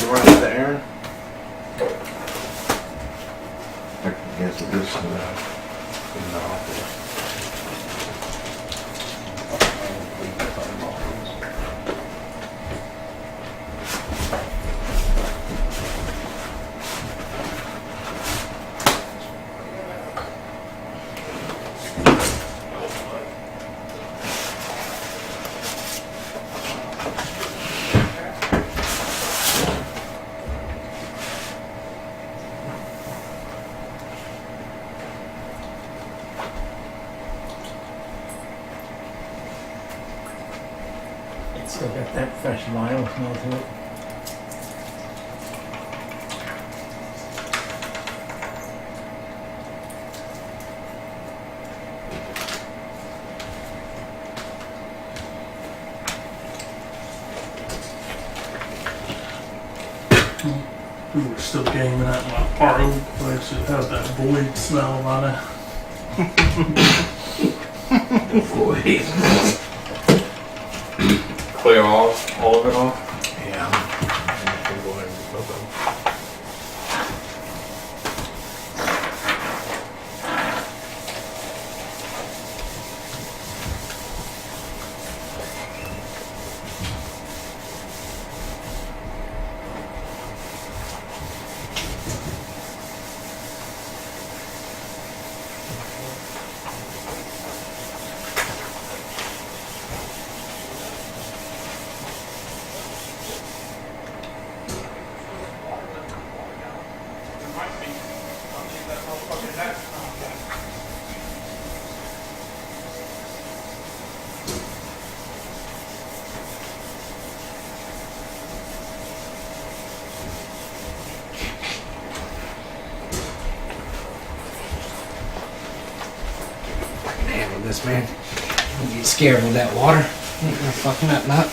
run out there, Aaron? I can guess it is in the office. It's still got that fresh vinyl smell to it. We were still gaming at our old place. It had that void smell on it. Clear all of it off? Yeah. Go ahead and smoke them. Handle this, man. You get scared with that water. Ain't gonna fuck nothing up.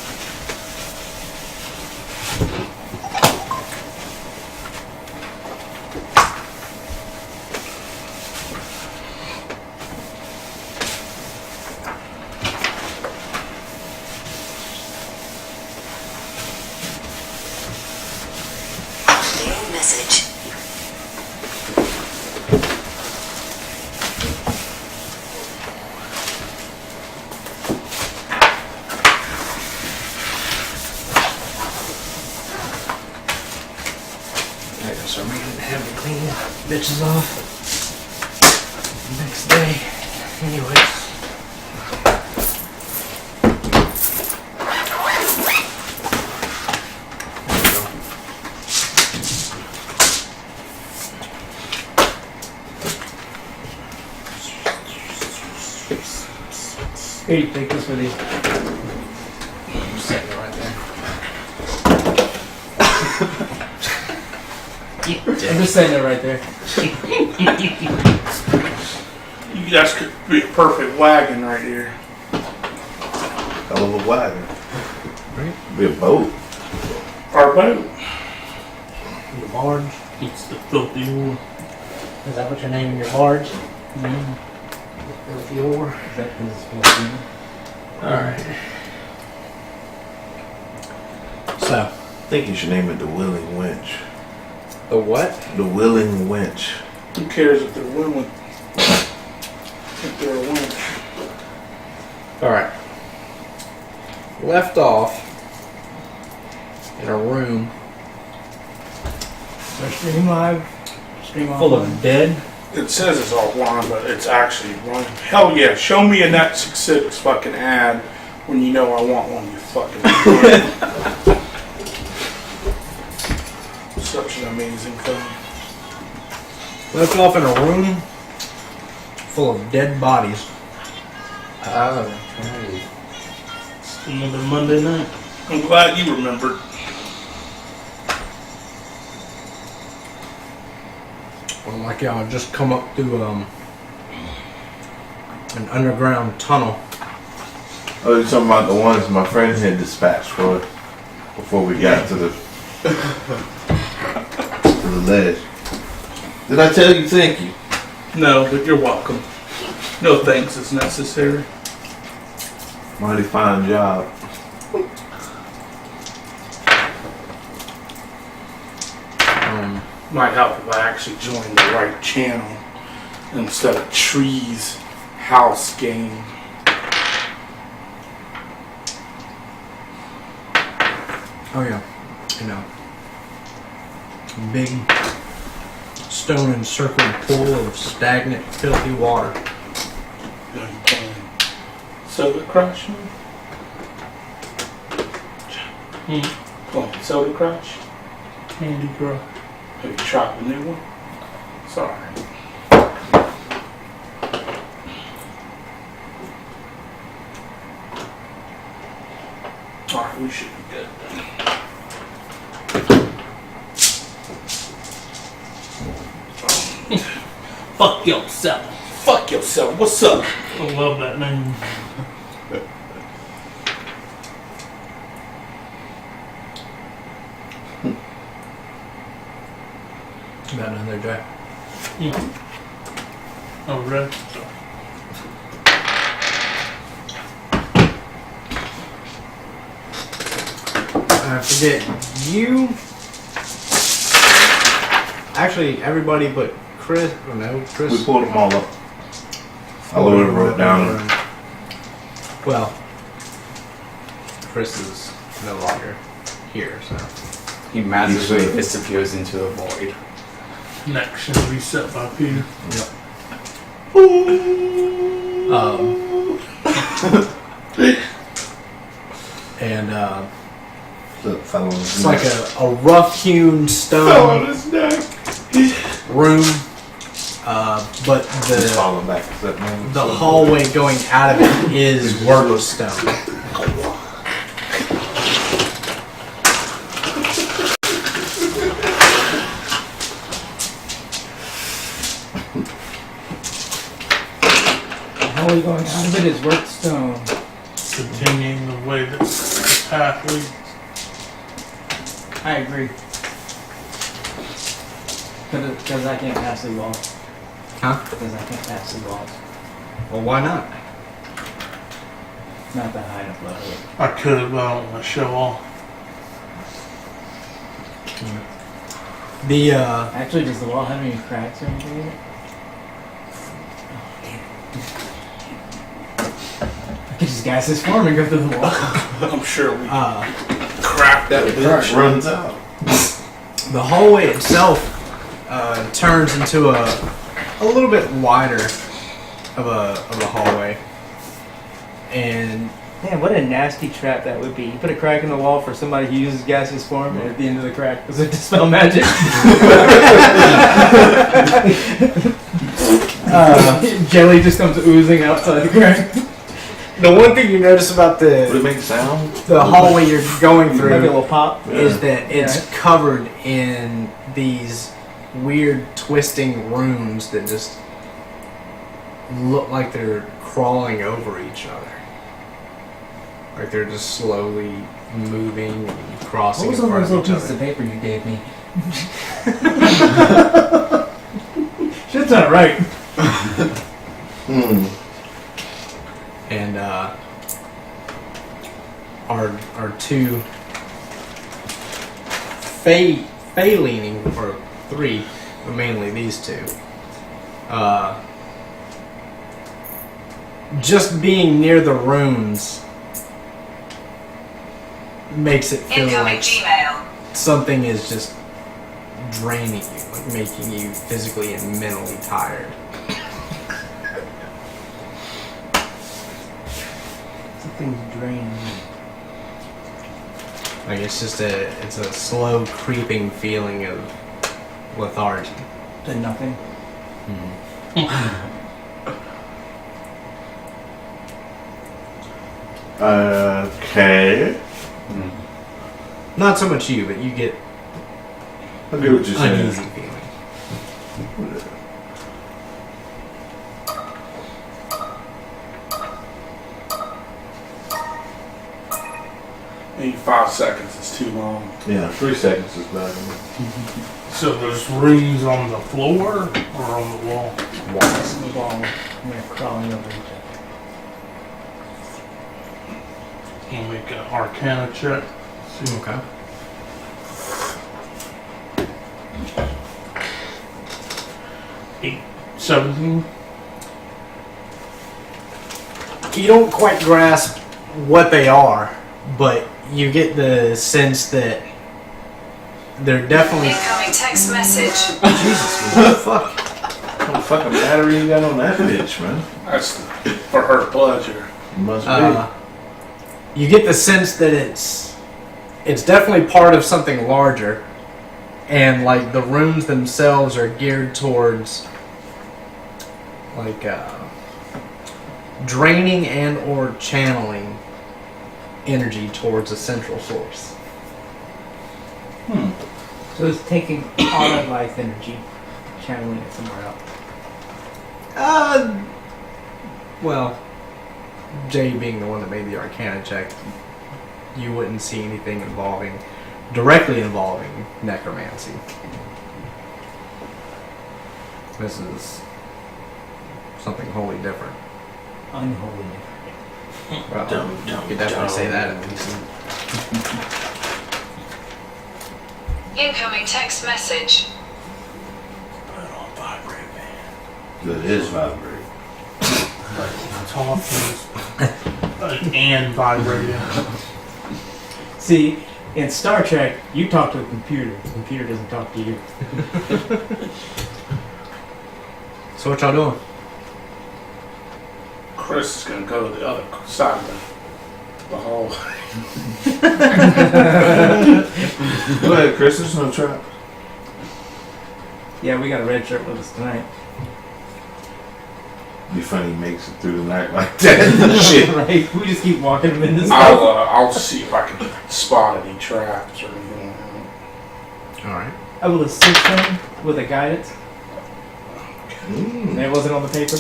New message. I guess I'm ready to have to clean the bitches off next day. Anyways. Hey, take this with you. I'm setting it right there. I'm just setting it right there. You guys could be a perfect wagon right here. Hell of a wagon. Right. Be a boat. Our boat. Your barge. It's the filthy ore. Is that what you're naming your barge? Mm-hmm. Filthy ore. Is that because it's filthy? Alright. So. I think you should name it the Willing Winch. The what? The Willing Winch. Who cares if they're women? If they're a winch. Alright. Left off in a room. So stream live, stream Full offline. of dead. It says it's offline, but it's actually running. Hell yeah, show me a Net 66 fucking ad when you know I want one, you fucking Such an amazing film. Left off in a room full of dead bodies. Oh, okay. It's another Monday night. I'm glad you remembered. Well, like y'all just come up through an underground tunnel. Oh, you're talking about the ones my friend had dispatched for before we got to the ledge. Did I tell you thank you? No, but you're welcome. No thanks is necessary. Mighty fine job. Might help if I actually join the right channel instead of Tree's house game. Oh yeah, you know, big stone encircled pool of stagnant, filthy water. You know, you playing Soda Crush? Playing Soda Crush? Candy Crush. Have you tried the new one? Sorry. Alright, we should be good then. Fuck yourself. Fuck yourself, what's up? I love that name. About another Jack. Oh, right. I forget you. Actually, everybody but Chris. Oh no, Chris. We pulled them all up. I literally wrote down. Well, Chris is no longer here, so. He magically disappears into the void. Connection reset by Peter. Yep. And it's like a rough-hewn stone room, but falling back. the hallway going out of it is worked stone. How are you going out of it is worth stone. Continuing the way that the path leads. I agree. Because I can't pass the wall. Huh? Because I can't pass the walls. Well, why not? It's not that high enough level. I could have, but I don't want to show off. The Actually, does the wall have any cracks or anything in it? I could just gas this form and go through the wall. I'm sure we cracked that bitch. Runs out. the hallway itself turns into a little bit wider of a hallway, and Man, what a nasty trap that would be. You put a crack in the wall for somebody who uses gaseous form, and at the end of the crack, does it dispel magic? Jelly just comes oozing outside the crack. the one thing you notice about Would it make sound? the hallway you're going Maybe a through little pop. is that it's Yeah. covered in these weird twisting runes that just look like they're crawling over each other. Like they're just slowly moving and crossing What was in all front those of little each pieces other. of paper you gave me? Shit's not right. And our two Fey leaning, or three, but mainly these two. Just being near the runes makes it feel Incoming like Gmail. something is just draining you, like making you physically and mentally tired. Something's draining me. Like it's a slow creeping feeling of lethargy. To nothing. Okay. Not so much you, but you get I get what you're saying. uneasy feeling. Maybe 5 seconds is too long. Yeah, 3 seconds is better. So there's rooms on the floor or on the wall? Walls. The wall. They're crawling over each other. I'll make an Arcana check. See. Okay. 17. You don't quite grasp what they are, but you get the sense that they're definitely. Incoming text message. What the fuck? What the fucking battery you got on that bitch, man? That's for her pleasure. Must be. You get the sense that it's definitely part of something larger, and like the rooms themselves are geared towards like draining and or channeling energy towards a central source. So it's taking all that life energy, channeling it somewhere else. Well, Jay being the one that made the Arcana check, you wouldn't see anything directly involving necromancy. This is something wholly different. Unholy. Well, you could definitely say that at least. Incoming text message. Put it on vibrate, man. It is vibrate. Talking and vibrating. See, in Star Trek, you talk to the computer. The computer doesn't talk to you. So what y'all doing? Chris is gonna go to the other side of the hall. Go ahead, Chris. There's no trap. Yeah, we got a red shirt with us tonight. Be funny, he makes it through the night like that. Shit. Right? We just keep walking them in this I'll see if I can spot any traps or anything like that. Alright. I will assist him with a guidance. Mm. That wasn't on the paper.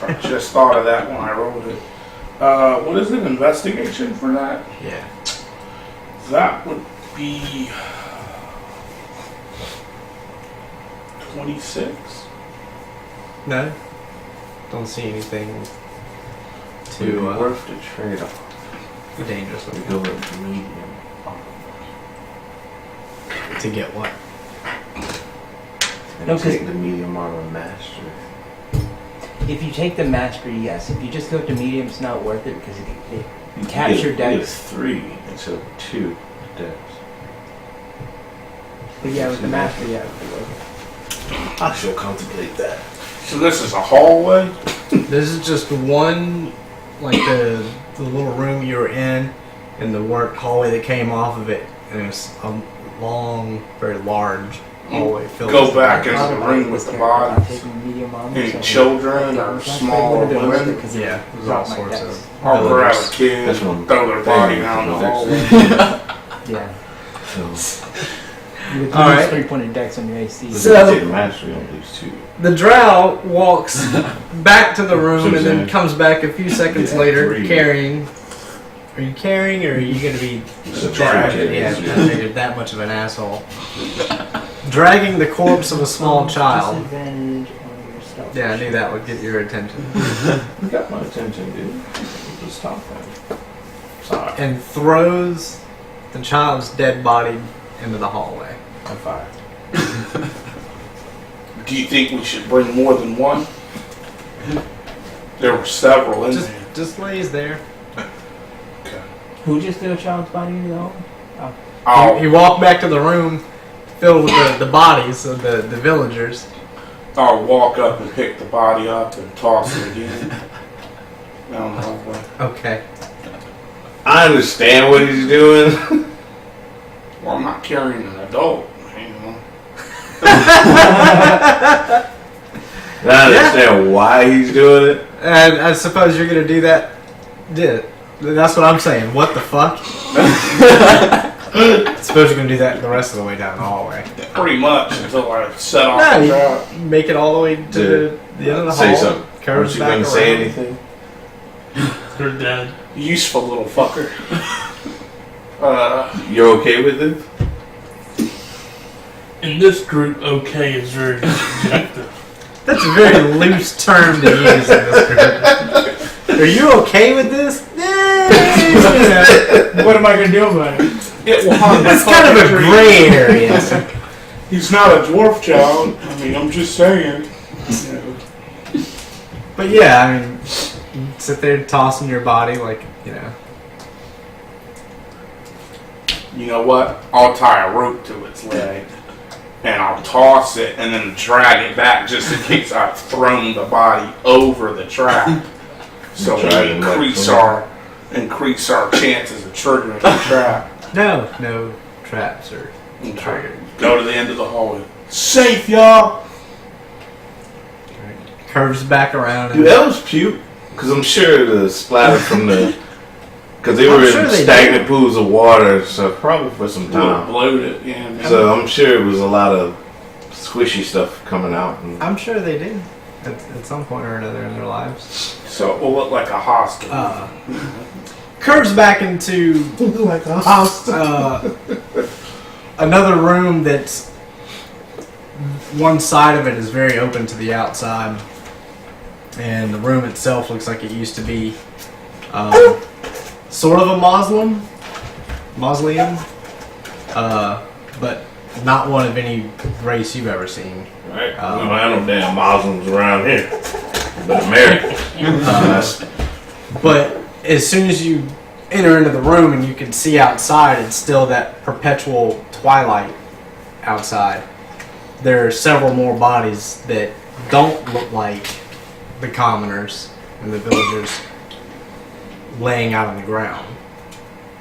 I just thought of that when I wrote it. What is it? Investigation for that? Yeah. That would be 26. No? Don't see anything Would it be too worth the trade-off. dangerous We go with the medium. to get what? And No, 'cause- take the medium armor master. If you take the mastery, yes. If you just go to medium, it's not worth it because it capture You get decks. 3 instead of 2 decks. But yeah, with the mastery, yeah, it would be worth it. I shall contemplate that. So this is a hallway? This is just one, like the little room you were in, and the work hallway that came off of it, and it's a long, very large hallway filled Go with back lights. into the room with the bodies. Any children or small women? Yeah, there's all sorts of. I'll grab a villagers. kid, That's one throw their body thing. down the hallway. Yeah. So, You would All use right. 3-pointed decks on your AC. let's So- take the mastery on these 2. The drow walks back to the room So and then then- comes back a few seconds Yeah, later 3. carrying. Are you carrying, or are you going to be It's a tragedy. Yeah, I figured that much of an asshole. Dragging the corpse of a small child. Disadvantage on your stealth. Yeah, I knew that would get your attention. You got my attention, dude. Just stop that. Sorry. And throws the child's dead body into the hallway. High five. Do you think we should bring more than one? There were several in there. Just lays there. Who just threw a child's body into the hole? You walk back to the room filled with the bodies of the villagers. I'll walk up and pick the body up and toss it again. Down the hallway. Okay. I understand what he's doing. Well, I'm not carrying an adult, you know. And I understand why he's doing it. And I suppose you're gonna do that. That's what I'm saying. What the fuck? I suppose you're gonna do that the rest of the way down the hallway. Pretty much until I set off No, the you trap. make it all the way to the end of the Say hall. something. Curves Aren't you back gonna say around. anything? They're dead. Useful little fucker. You're okay with it? In this group, okay is very subjective. That's a very loose term to use in this group. Are you okay with this? What am I gonna do about it? It will harm my It's kind of a fucking gray area. He's not a dwarf child. I mean, I'm just saying. You know. But yeah, I mean, you sit there tossing your body like, you know. You know what? I'll tie a rope to its leg, and I'll toss it, and then drag it back just in case I've thrown the body over the trap. So we increase our chances of triggering the trap. No traps are triggered. Go to the end of the hallway. Safe, y'all. Curves back around. Dude, that was puke. Because I'm sure the splatter from the... Because they I'm were sure in they stagnant pools of water, so probably for some time. Bloated, yeah. Man. So I'm sure it was a lot of squishy stuff coming out. And I'm sure they did at some point or another in their lives. So it will look like a hospital. Curves back into like a hospital. another room that's one side of it is very open to the outside, and the room itself looks like it used to be sort of a mausoleum, but not one of any race you've ever seen. Right. We don't have no damn Muslims around here, but Americans. But as soon as you enter into the room and you can see outside, it's still that perpetual twilight outside. There are several more bodies that don't look like the commoners and the villagers laying out on the ground.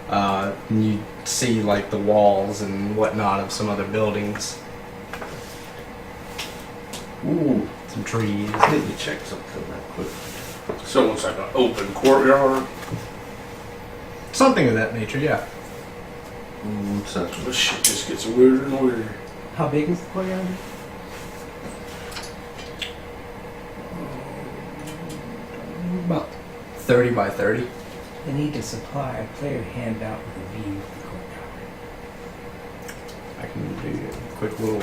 And you see like the walls and whatnot of some other buildings. Ooh. Some trees. I need to check something real quick. So it's like an open courtyard. Something of that nature, yeah. What's that? This shit just gets weirder and weirder. How big is the courtyard? About 30 by 30. They need to supply a player handout with a view of the courtyard. I can do a quick little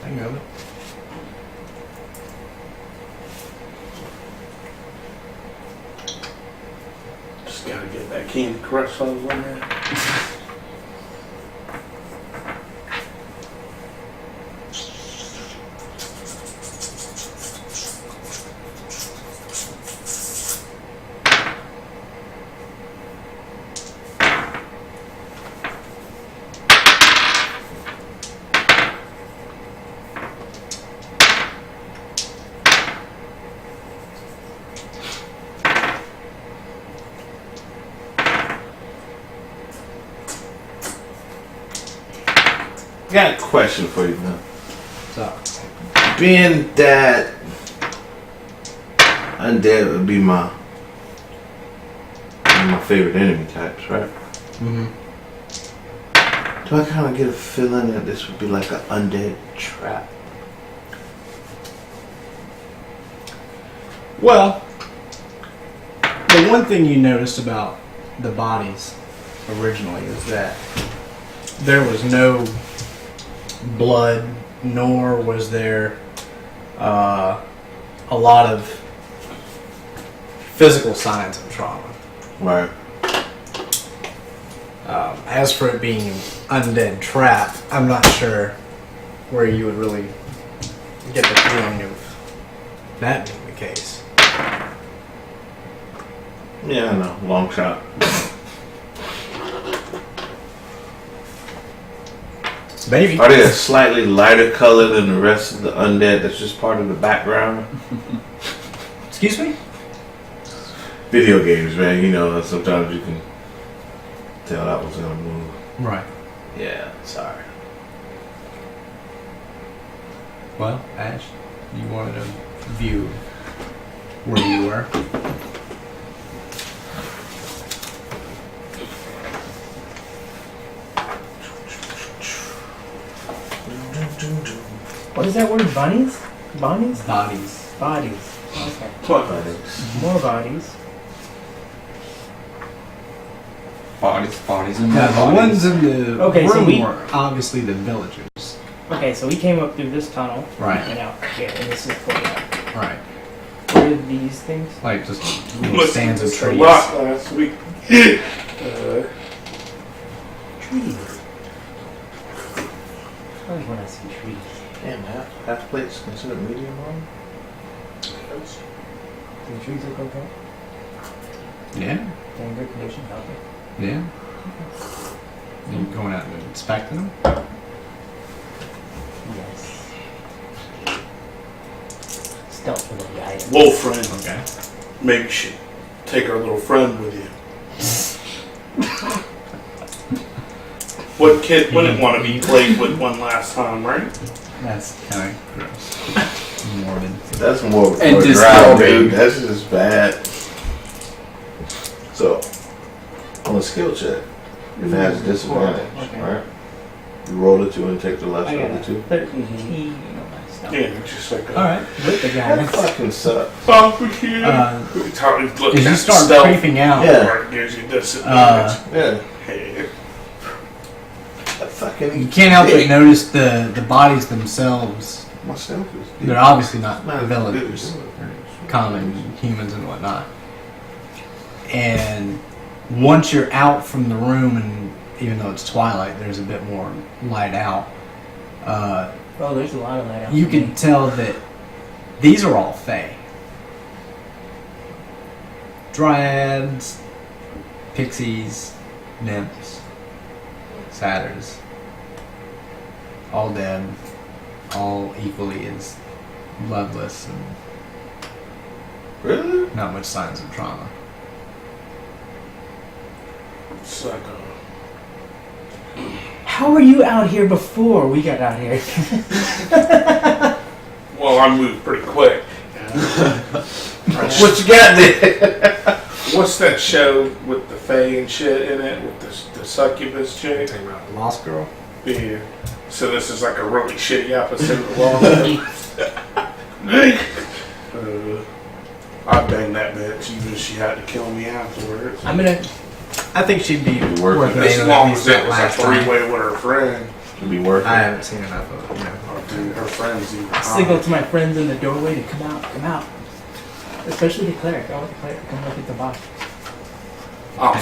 thing of it. Just gotta get that Candy Crush sauce in there. I got a question for you, man. So, Being that undead would be my favorite enemy types, right? mm-hmm. Do I kind of get a feeling that this would be like an undead trap? Well, the one thing you noticed about the bodies originally is that there was no blood, nor was there a lot of physical signs of trauma. Right. As for it being an undead trap, I'm not sure where you would really get the feeling of that being the case. Yeah, I know. Long shot. Maybe. Are they a slightly lighter color than the rest of the undead that's just part of the background? Excuse me? Video games, man. You know, sometimes you can tell that was gonna move. Right. Yeah, sorry. Well, Ash, you wanted a view where you were. What is that word? Bunnies? Bunnies? Bodies. Bodies. Okay. Thanks. More bodies. Bodies and Yeah, the bodies. ones in the Okay, so room we- were obviously the villagers. Okay, so we came up through this tunnel. Right. And out here, and this is the courtyard. Right. What are these things? Like just little stands of A trees. lot last week. Trees. always when I see trees. Damn, half plate's considered medium long? Do the trees look okay? Yeah, They're in good condition, healthy. yeah. You going out and inspecting them? Yes. Stealth for the item. Well, friend, Okay. maybe you should take our little friend with you. What kid wouldn't want to be played with one last time, right? That's kind of gross. Morbid. That's more of And a drive, disturbing. dude. That's just bad. So, on a skill check, if it has a disadvantage, Okay. right? You roll the 2 and take the lesser I of got the 2. 13 on my stealth. Yeah, just like a Alright, with the That guy. fucking sucks. barbecue. As Look you at start stealth. creeping out, Yeah. Or it gives you disadvantage. Yeah. Hey, That fucking. you can't help but notice the bodies themselves. Myself is. They're obviously not Not villagers, common humans and whatnot. And once you're out from the room, and even though it's twilight, there's a bit more light out. Oh, there's a lot of light out. You for can me. tell that these are all fae. Dryads, pixies, nymphs, satyrs. All dead, all equally as bloodless and Really? not much signs of trauma. it's like How were you out here before we got out here? well, I moved pretty quick. What you got there? What's that show with the fae and shit in it with the succubus chick? Talking about Lost Girl. Yeah. So this is like a really shitty episode of Lost. I banged that bitch even if she had to kill me afterwards. I'm gonna. I think she'd be Working. worth As naming long at as least it that was a last time. three-way with her friend. It'd be worth I it. haven't seen enough of it. Oh, dude, her friend's even Signal hot. to my friends in the doorway to come out. Especially the cleric. I want the cleric to come look at the box. I'll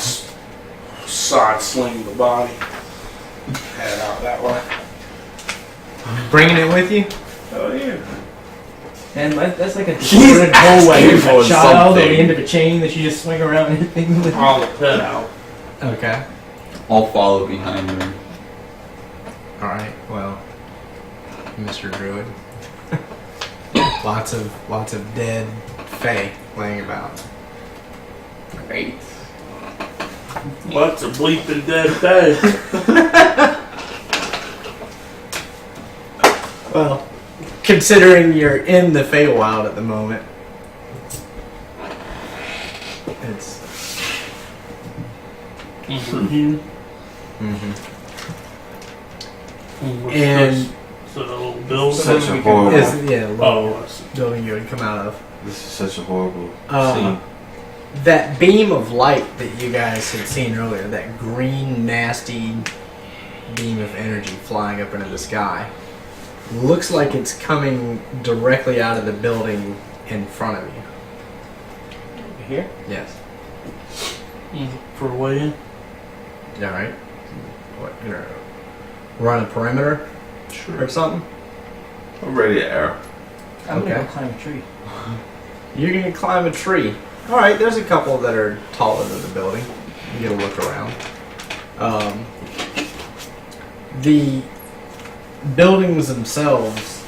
side sling the body. Head out that way. Bringing it with you? Oh yeah. And that's like a He's distorted doorway with asking a for child on the something. end of a chain that you just swing around and hit things with. I'll head out. Okay. I'll follow behind her. Alright, well, Mr. Druid. lots of dead fae laying about. Great. What's a bleeping dead fae? Well, considering you're in the Feywild at the moment, it's. Here. What's And- this? Is it a little building? Such a horrible. Is, yeah, the little Oh, I see. building you would come out of. This is such a horrible Uh, scene. That beam of light that you guys had seen earlier, that green, nasty beam of energy flying up into the sky, looks like it's coming directly out of the building in front of you. Here? Yes. For a way in? Yeah, right? What, you know, run a perimeter or something? I'm ready to arrow. I'm gonna Okay. go climb a tree. You're gonna climb a tree. Alright, there's a couple that are taller than the building. You get a look around. The buildings themselves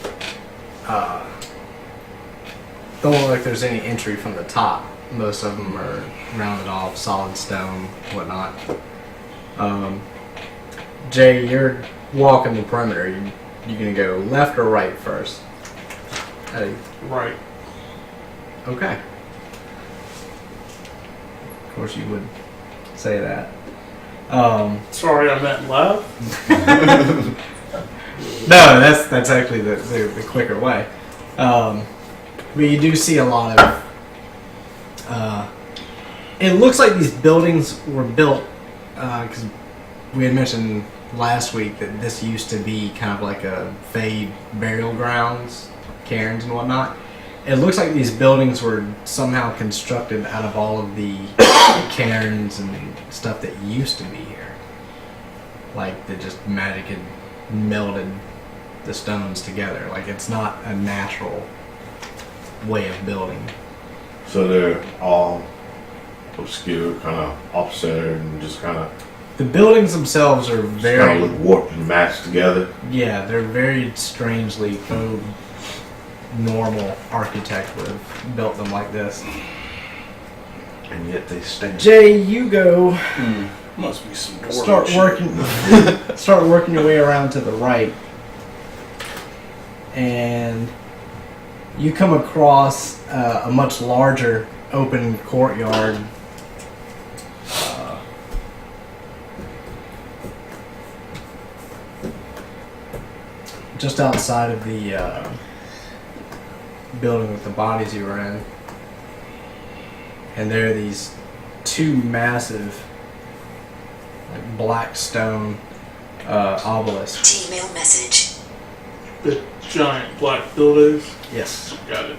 don't look like there's any entry from the top. Most of them are rounded off, solid stone, whatnot. Jay, you're walking the perimeter. You're gonna go left or right first? Right. Okay. Of course, you would say that. Sorry, I meant left. No, that's actually the quicker way. But you do see a lot of. It looks like these buildings were built because we had mentioned last week that this used to be kind of like a Fey burial grounds, cairns and whatnot. It looks like these buildings were somehow constructed out of all of the cairns and stuff that used to be here. Like that just magic had melted the stones together. Like it's not a natural way of building. So they're all obscure, kind of off-centered, and just kind of The buildings themselves are very warped and matched together. yeah, they're very strangely no normal architect would have built them like this. And yet they stand. Jay, you go. Must be some door Start shit. working. Start working your way around to the right, and you come across a much larger open courtyard. Just outside of the building with the bodies you were in, and there are these two massive black stone obelisks. T-mail message. The giant black buildings. Yes. Got it.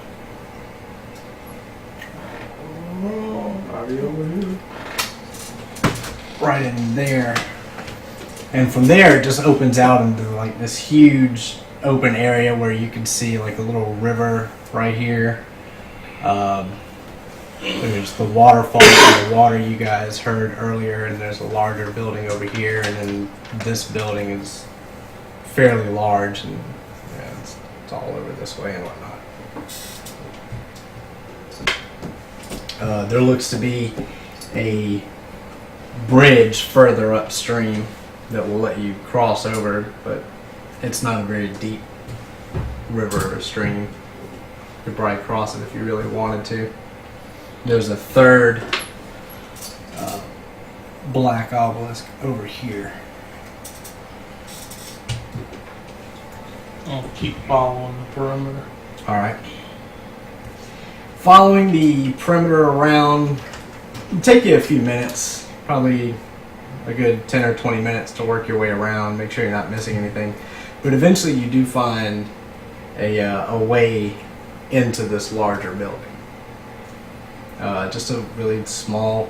Right in there. And from there it just opens out into like this huge open area where you can see like a little river right here. There's the waterfall and the water you guys heard earlier, and there's a larger building over here, and then this building is fairly large, and yeah, it's all over this way and whatnot. There looks to be a bridge further upstream that will let you cross over, but it's not a very deep river or stream. You could probably cross it if you really wanted to. There's a third black obelisk over here. I'll keep following the perimeter. Alright. Following the perimeter around, it'll take you a few minutes, probably a good 10 or 20 minutes to work your way around, make sure you're not missing anything. But eventually you do find a way into this larger building. Just a really small,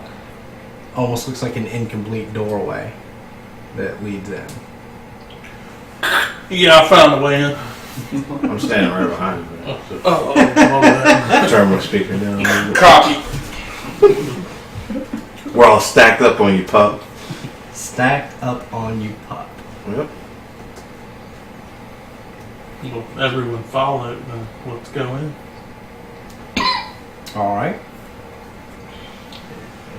almost looks like an incomplete doorway that leads in. Yeah, I found a way in. I'm standing right behind you. Man. So Oh, my bad. turn my speaker down a little bit. Copy. We're all stacked up on you, pup. Stacked up on you, pup. Yep. Well, everyone follow it, then let's go in. Alright.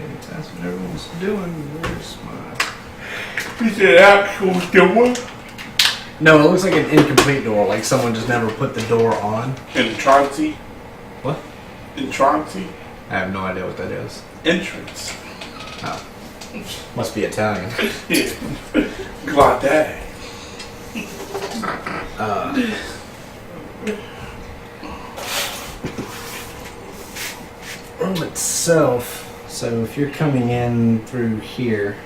If that's what everyone's doing, where's my... Is it actual door? No, it looks like an incomplete door, like someone just never put the door on. Entrancy? What? Entrancy? I have no idea what that is. Entrance. Oh. Must be Italian. Yeah. Glade. Room itself, so if you're coming in through here,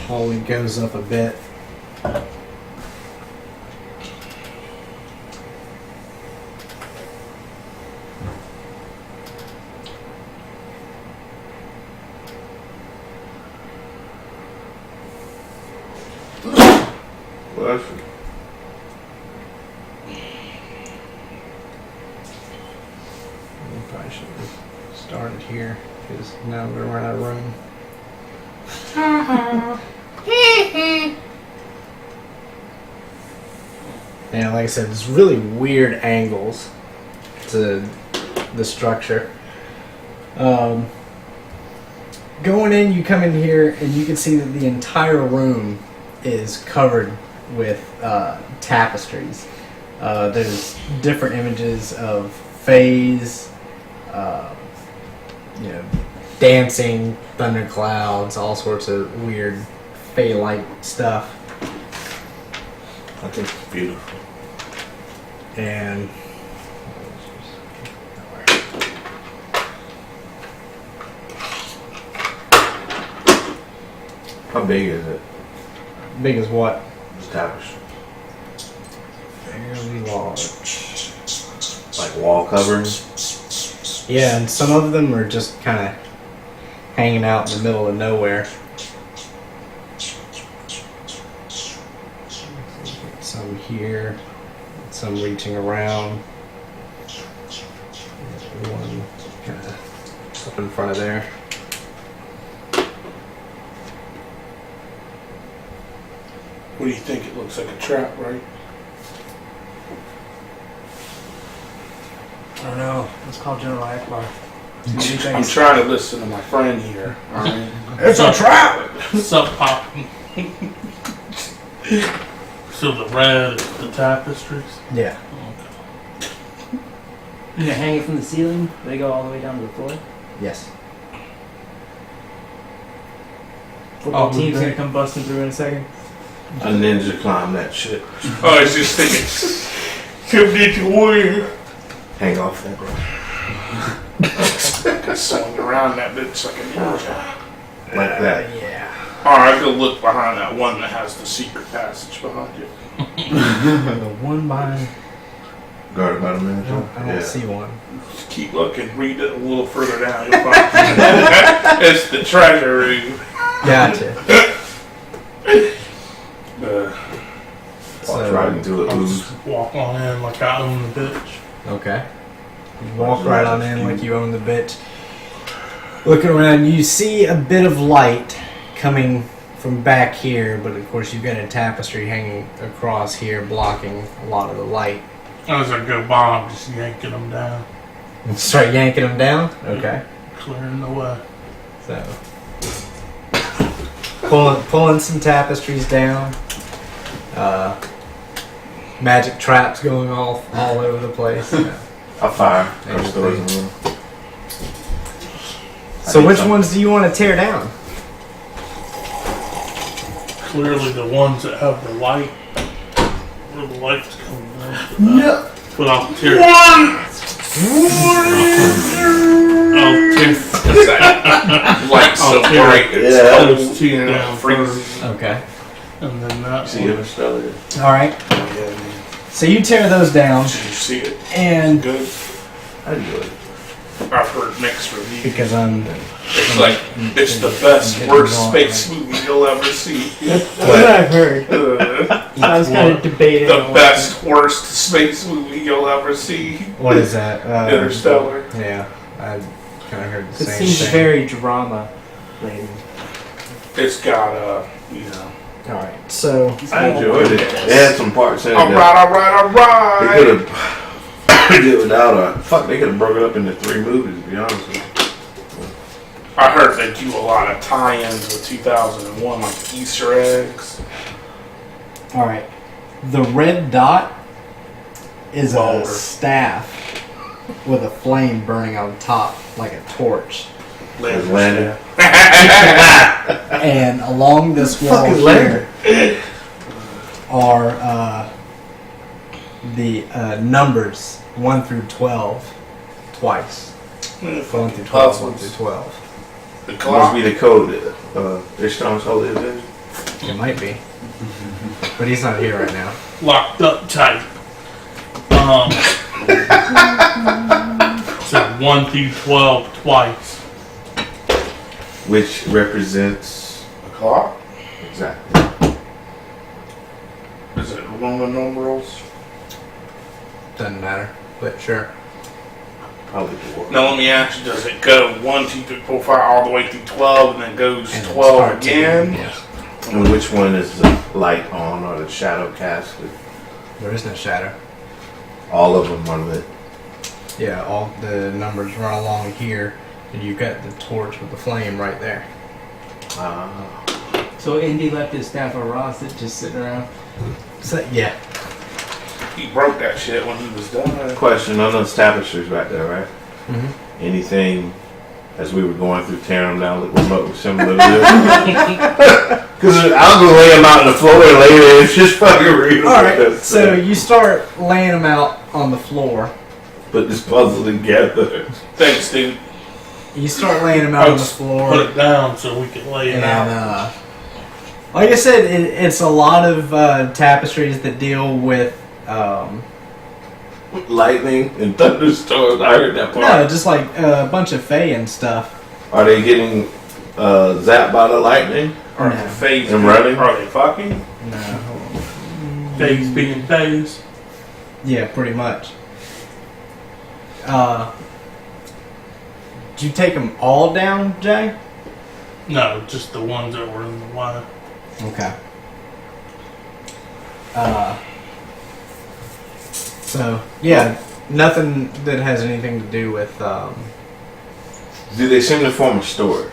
hallway goes up a bit. Bless you. We probably should have started here, because now we're running out of room. And like I said, there's really weird angles to the structure. Going in, you come in here and you can see that the entire room is covered with tapestries. There's different images of fays, dancing, thunderclouds, all sorts of weird fey-like stuff. I think it's beautiful. And How big is it? big as what? This tapestry. Fairly large. Like wall covering? Yeah, and some of them are just kind of hanging out in the middle of nowhere. some here, some reaching around. One kind of up in front of there. What do you think? It looks like a trap, right? I don't know. Let's call General Akbar. I'm trying to listen to my friend here. All right. It's a trap! Sup, Pop? So the red, the tapestries? Yeah. And they're hanging from the ceiling. They go all the way down to the floor. Yes. Football Oh, team's okay. gonna come busting through in a second. A ninja climb that shit. Oh, I was just thinking. Come Ninja Warrior. Hang off that. Swing around that bitch like a ninja. Like that. Yeah. Alright, go look behind that one that has the secret passage behind you. The one behind. Guarded by the I ninja. don't see one. Just keep looking, read it a little further down. You'll find it's the treasure room. Gotcha. Walk right into it, I'll ooze. just walk on in like I own the bitch. Okay. You walk right on in like you own the bitch. Looking around, you see a bit of light coming from back here, but of course you've got a tapestry hanging across here blocking a lot of the light. As I go by, I'm just yanking them down, Start yanking them down? Okay. clearing the way. So pulling some tapestries down. Magic traps going all over the place. I fire. First doors in the room. So which ones do you want to tear down? Clearly the ones that have the light, where the light's coming down. No. But I'll tear. I'll tear. Light so I'll tear bright, it's Yeah. cold, those two you know, down freezes. first, Okay. and then that See one. Interstellar? All right. Yeah, man. So you tear those down, Did you see it? and Good. I do it. I've heard mixed reviews. because I'm It's like, it's the best, worst space movie you'll ever see. That's what I've heard. The I was kind of debating. on what- best, worst space movie you'll ever see. what is that? Interstellar. Yeah, I kind of heard the It same seems thing. very drama laden. It's got, you know. All right. So I enjoyed it. It had some parts in it that Alright. they could have did without they could have broke it up into 3 movies, to be honest with you. I heard they do a lot of tie-ins with 2001, like Easter eggs. all right, the red dot is Boulder. a staff with a flame burning on top like a torch, It's landed. and along this wall Fucking here are the numbers 1 through 12 twice. 1 through 12, 1 through 12. The Must clock. be the code that Ishtar's holy is in. It might be, but he's not here right now. Locked up tight. So 1 through 12 twice. Which represents The clock? exactly. Is it Roman numerals? Doesn't matter, but sure. Probably the word. Now let me ask you, does it go 1, 2, 3, 4, 5 all the way through 12 and then goes And then 12 start again? Yes. And which one is the light on or the shadow casted? There is no shadow. All of them are lit. Yeah, all the numbers run along here, and you've got the torch with the flame right there. So Indy left his staff of Ross just sitting around. So yeah, He broke that shit when he was done. Question on those tapestries back there, right? Mhm. Anything as we were going through tearing them down that was similar to this? Because I'll go lay them out on the floor later. It's just fucking real. all right. So you start laying them out on the floor. put this puzzle together. Thanks, dude. You start laying them out on the floor, Put it down so we can lay it out. and like I said, it's a lot of tapestries that deal with Lightning and thunderstorms. I heard that part. no, just like a bunch of fae and stuff. Are they getting zapped by the lightning? Are No. they phased? And running? Are they fucking? No, Days being days. Yeah, pretty much. Did you take them all down, Jay? No, just the ones that were in the line. Okay. So yeah, nothing that has anything to do with. Do they seem to form a story?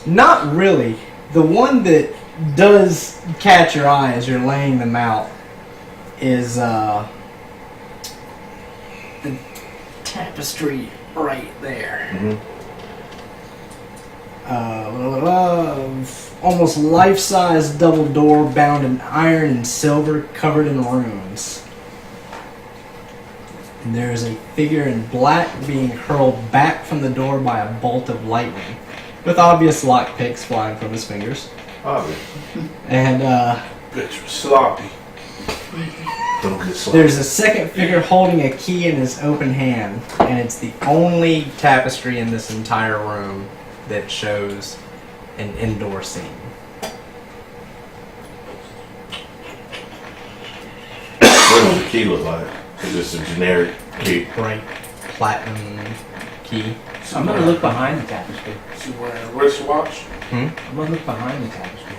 Not really. The one that does catch your eye as you're laying them out is the tapestry right there. Mm-hmm. Almost life-size double door bound in iron and silver covered in runes. And there is a figure in black being hurled back from the door by a bolt of lightning, with obvious lockpicks flying from his fingers. Obvious. And Bitch was sloppy. Don't get sloppy. there's a second figure holding a key in his open hand, and it's the only tapestry in this entire room that shows an indoor scene. What does the key look like? Is this a generic key? Bright platinum key. I'm gonna look behind the tapestry. Is he wearing a wristwatch? I'm gonna look behind the tapestry.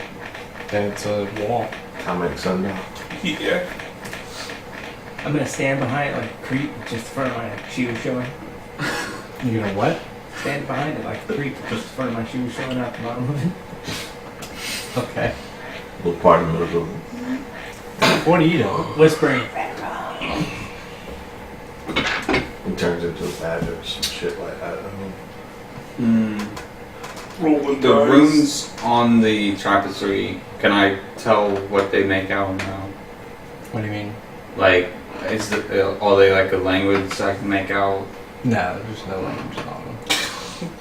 That's a wall. Comic Sundown. Yeah. I'm gonna stand behind it like a creep, just in front of my shoes showing. You gonna what? Stand behind it like a creep, just in front of my shoes showing out the bottom of it. Okay. Little part of the middle. What are you doing? Whispering. It turns into a badger or some shit like that. Rolling The dice. runes on the tapestry, can I tell what they make out now? What do you mean? Like, are they like a language I can make out? No, there's no language on them.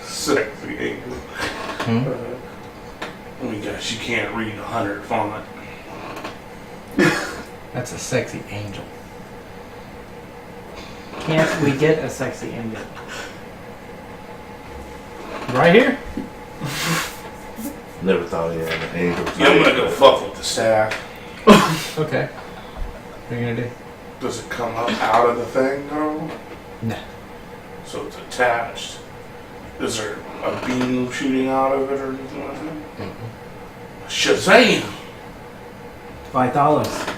Sexy angel. Let me guess, you can't read 100 font. That's a sexy angel. Can't we get a sexy angel? Right here? Never thought he had an angel. Yeah, I'm gonna go fuck with the staff. Okay. What are you gonna do? Does it come up out of the thing, though? No. So it's attached. Is there a beam shooting out of it or anything like that? Shazam! $5.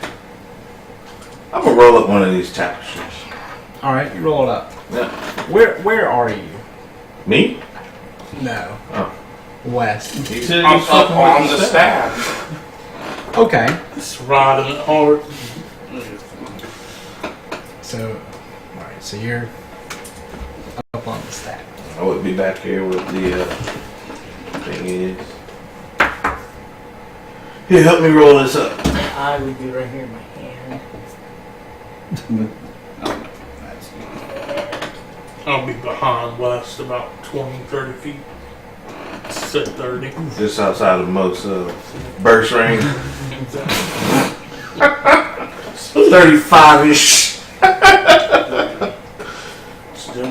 I'm gonna roll up one of these tapestries. Alright, you roll it up. Yeah. Where are you? Me? No. Oh. West. You said I'm you up fucking on with the staff. Okay. It's riding it hard. So, alright, so you're up on the stack. I would be back here with the thing is. Here, help me roll this up. I would be right here in my hand. I'll be behind West about 20, 30 feet. Set 30. Just outside of most burst range. 35-ish. Still.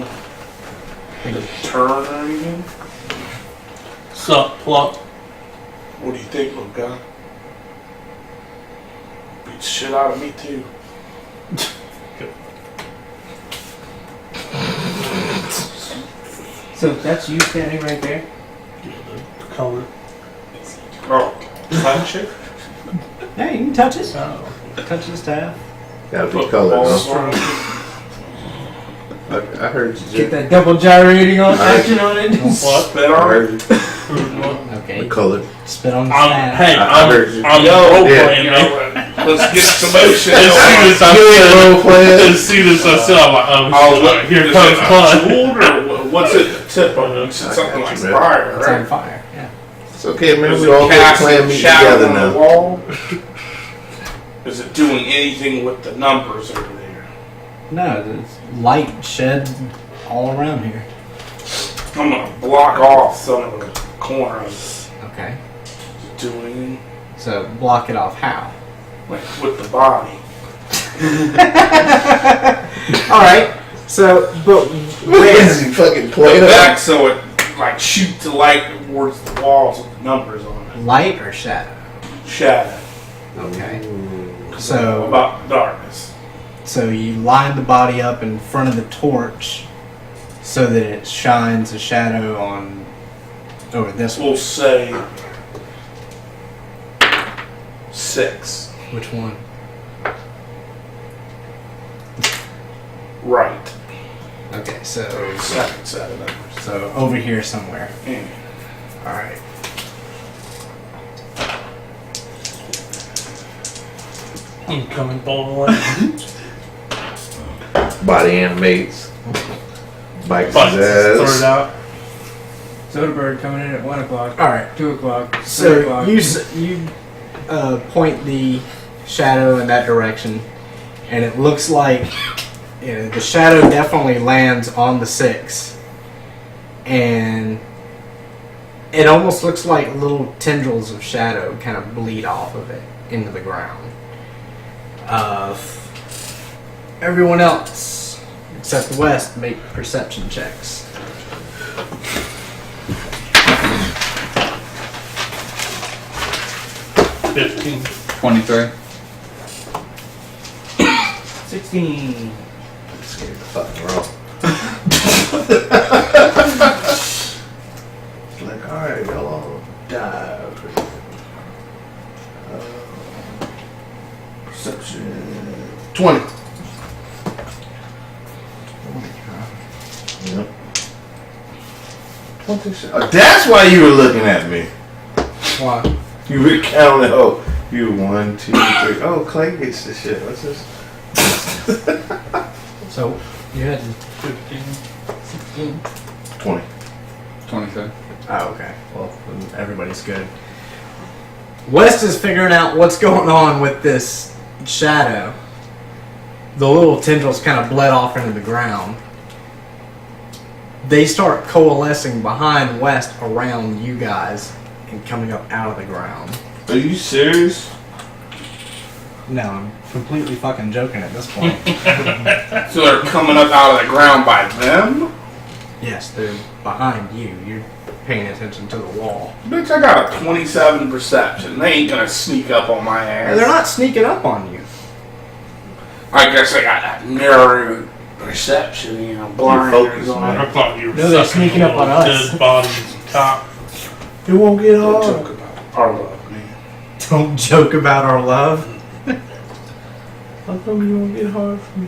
Does it turn or anything? Sup, pluck. What do you think, little guy? Beat the shit out of me, too. So that's you standing right there? The color. Oh, touch it? Yeah, you can touch it. Oh. Touch the staff. Gotta be Put colored. balls Huh? on it. I heard you. Get that double gyrating on action on it. What? Spit I on it? heard you. Okay. Colored. Spit on the I'm, staff. hey, I I'm, heard you. I'm Yo, role yeah, playing, You man. know, let's get some motion. As soon as I said, as soon as I said, I'm like, oh, Oh, shit, what? here Is comes it Clyde. jeweled or what's it? The tip of it? You said something like got you, man. fire, It's on right? fire. Yeah. It's okay, man. Is We it all get casting clan meat shadow together on the now. wall? Is it doing anything with the numbers over there? No, there's light shed all around here. I'm gonna block off some of the corners. Okay. Is it doing So block it off how? like with the body? Alright. So, but where? You fucking Put play it it back so it like shoots the light towards the walls with the numbers on it. Light or shadow? Shadow. Okay. Ooh. So About darkness. So you line the body up in front of the torch so that it shines a shadow on over this one. We'll say 6. Which one? Right. Okay, so Second set of numbers. so over here somewhere. Yeah. All right. Incoming ball line. Body animates. Bites But his throw it ass. out. Soderbergh coming in at 1 o'clock, All right. 2 o'clock, 3 So o'clock. you point the shadow in that direction, and it looks like the shadow definitely lands on the 6, and it almost looks like little tendrils of shadow kind of bleed off of it into the ground. Everyone else except the West make perception checks. 15. 23. 16. Scared the fucking wrong. It's like, alright, y'all all die. Perception. 20. Yep. 20. Oh, that's why you were looking at me. Why? You were counting. Oh, you 1, 2, 3. Oh, Clay gets the shit. What's this? So you had 15. 16. 20. 23. Oh, okay. Well, then everybody's good. West is figuring out what's going on with this shadow. The little tendrils kind of bled off into the ground. They start coalescing behind West around you guys and coming up out of the ground. Are you serious? No, I'm completely fucking joking at this point. So they're coming up out of the ground by them? Yes, they're behind you. You're paying attention to the wall. Bitch, I got a 27 perception. They ain't gonna sneak up on my ass. And they're not sneaking up on you. I guess I got that narrow perception, you know, blinders focus, on. man. I thought you were No, they're sucking sneaking up on little us. dead bodies on top. It won't get Don't joke about our love, man. Don't joke about our love. How come you won't get hard for me?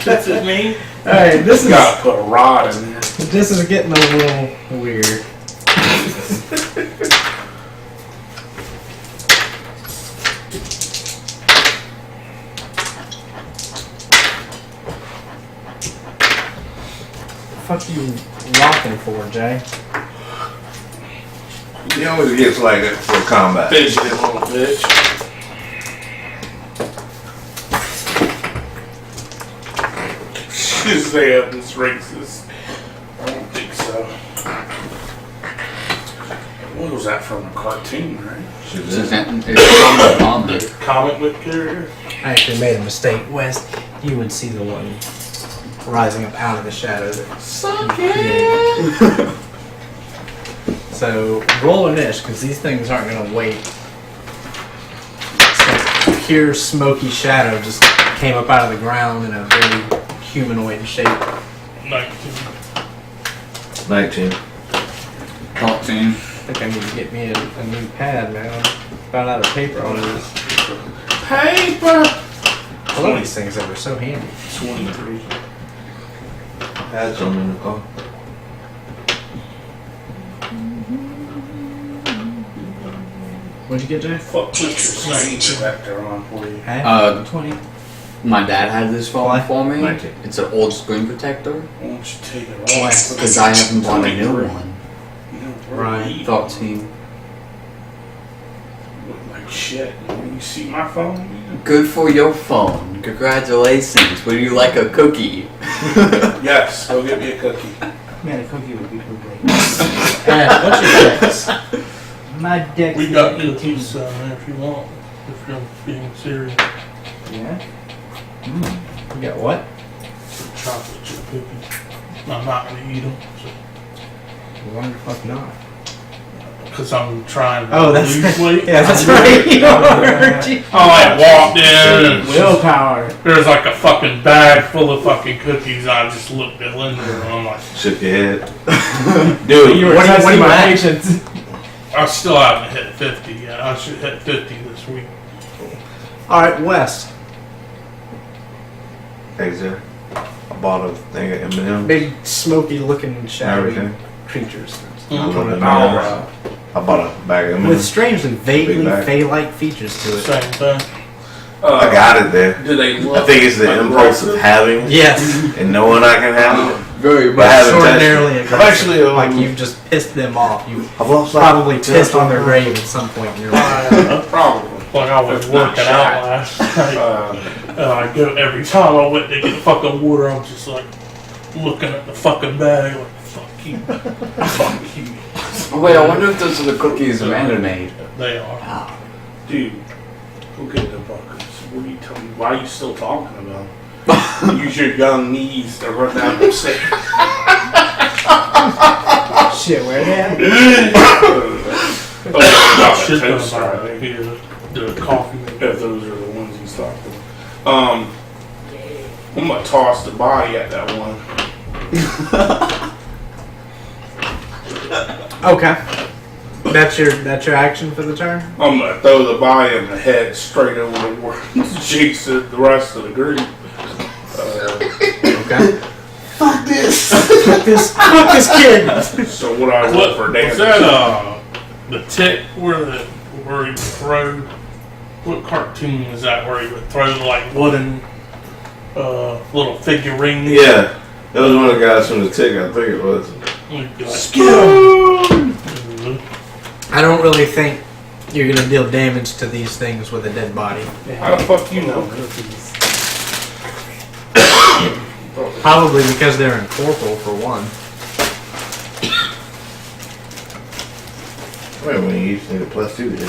This is me. Alright, this is Gotta put a rod in there. this is getting a little weird. What the fuck you rocking for, Jay? He always gets like that for combat. Fidget little bitch. Shazam is racist. I don't think so. What was that from? A cartoon, right? It's Comic book character. I actually made a mistake. West, you would see the one rising up out of the shadow that Suck it! So roll an ish, because these things aren't going to wait. It's like pure smoky shadow just came up out of the ground in a very humanoid shape. 19. 19. 14. I think I need to get me a new pad, man. I'm about out of paper on this. Paper! I love these things, they're so handy. 23. Had some in the car. What'd you get, Jay? Fuck, put your screen protector on for you. Hey? 20. My dad had this phone for me. 19. It's an old screen protector. Why don't you take it Why? off? Because I haven't bought a new one. You know, Right. 13. Look like shit. You see my phone? Good for your phone. Congratulations. Would you like a cookie? Yes, go get me a cookie. Man, a cookie would be great. What's your dex? My deck We is got 18. cookies there if you want. If you're being serious. Yeah? You got what? Chocolate chip cookies. I'm not gonna eat them. So. Why the fuck not? because I'm trying to Oh, that's lose weight. yeah, that's right. You are. I like walked in and Willpower. there's like a fucking bag full of fucking cookies. I just looked at Linda and I'm like, Shook your head. Dude, You were What do you- testing my at? patience. I still haven't hit 50 yet. I should hit 50 this week. All right, Wes. hey, sir. I bought a thing of M&M's. Big, smoky-looking, shadowy Everything. creatures. I love Coming them. out I bought a bag of with M&M's. strangely, vaguely Big bag. fey-like features to it. Same thing. I got it there. Do they look I think it's the impulse of having it Yes, and knowing I can have it. Very But I haven't touched extraordinarily it. I've aggressive. actually, Like you've just pissed them off. You I've lost probably pissed on their grave at some point in your life. Probably. Like I was That's not working shy. out last night. I go every time I went to get fucking water, I'm just like looking at the fucking bag, like fuck you, fuck you. Wait, I wonder if those are the cookies Amanda made. They are. Dude, go get the buckets. What are you telling me? Why are you still talking about it? Use your young knees to run down the stairs. Shit, where they at? Oh, Shit about about toaster, I it. think. Yeah, the coffee. Yeah, those are the ones he's talking about. I'm gonna toss the body at that one. Okay, that's your action for the turn. I'm gonna throw the body in the head straight over the world. Chase the rest of the group. Okay. Fuck this. Fuck this kid. So what I want for Was damage? that the tick where he would throw? What cartoon was that where he would throw like wooden little figurines? Yeah. That was one of the guys from the Tick, I think it was. I don't really think you're gonna deal damage to these things with a dead body. How the fuck you know? Probably because they're incorporeal for one. Wait, when you each need a +2 to hit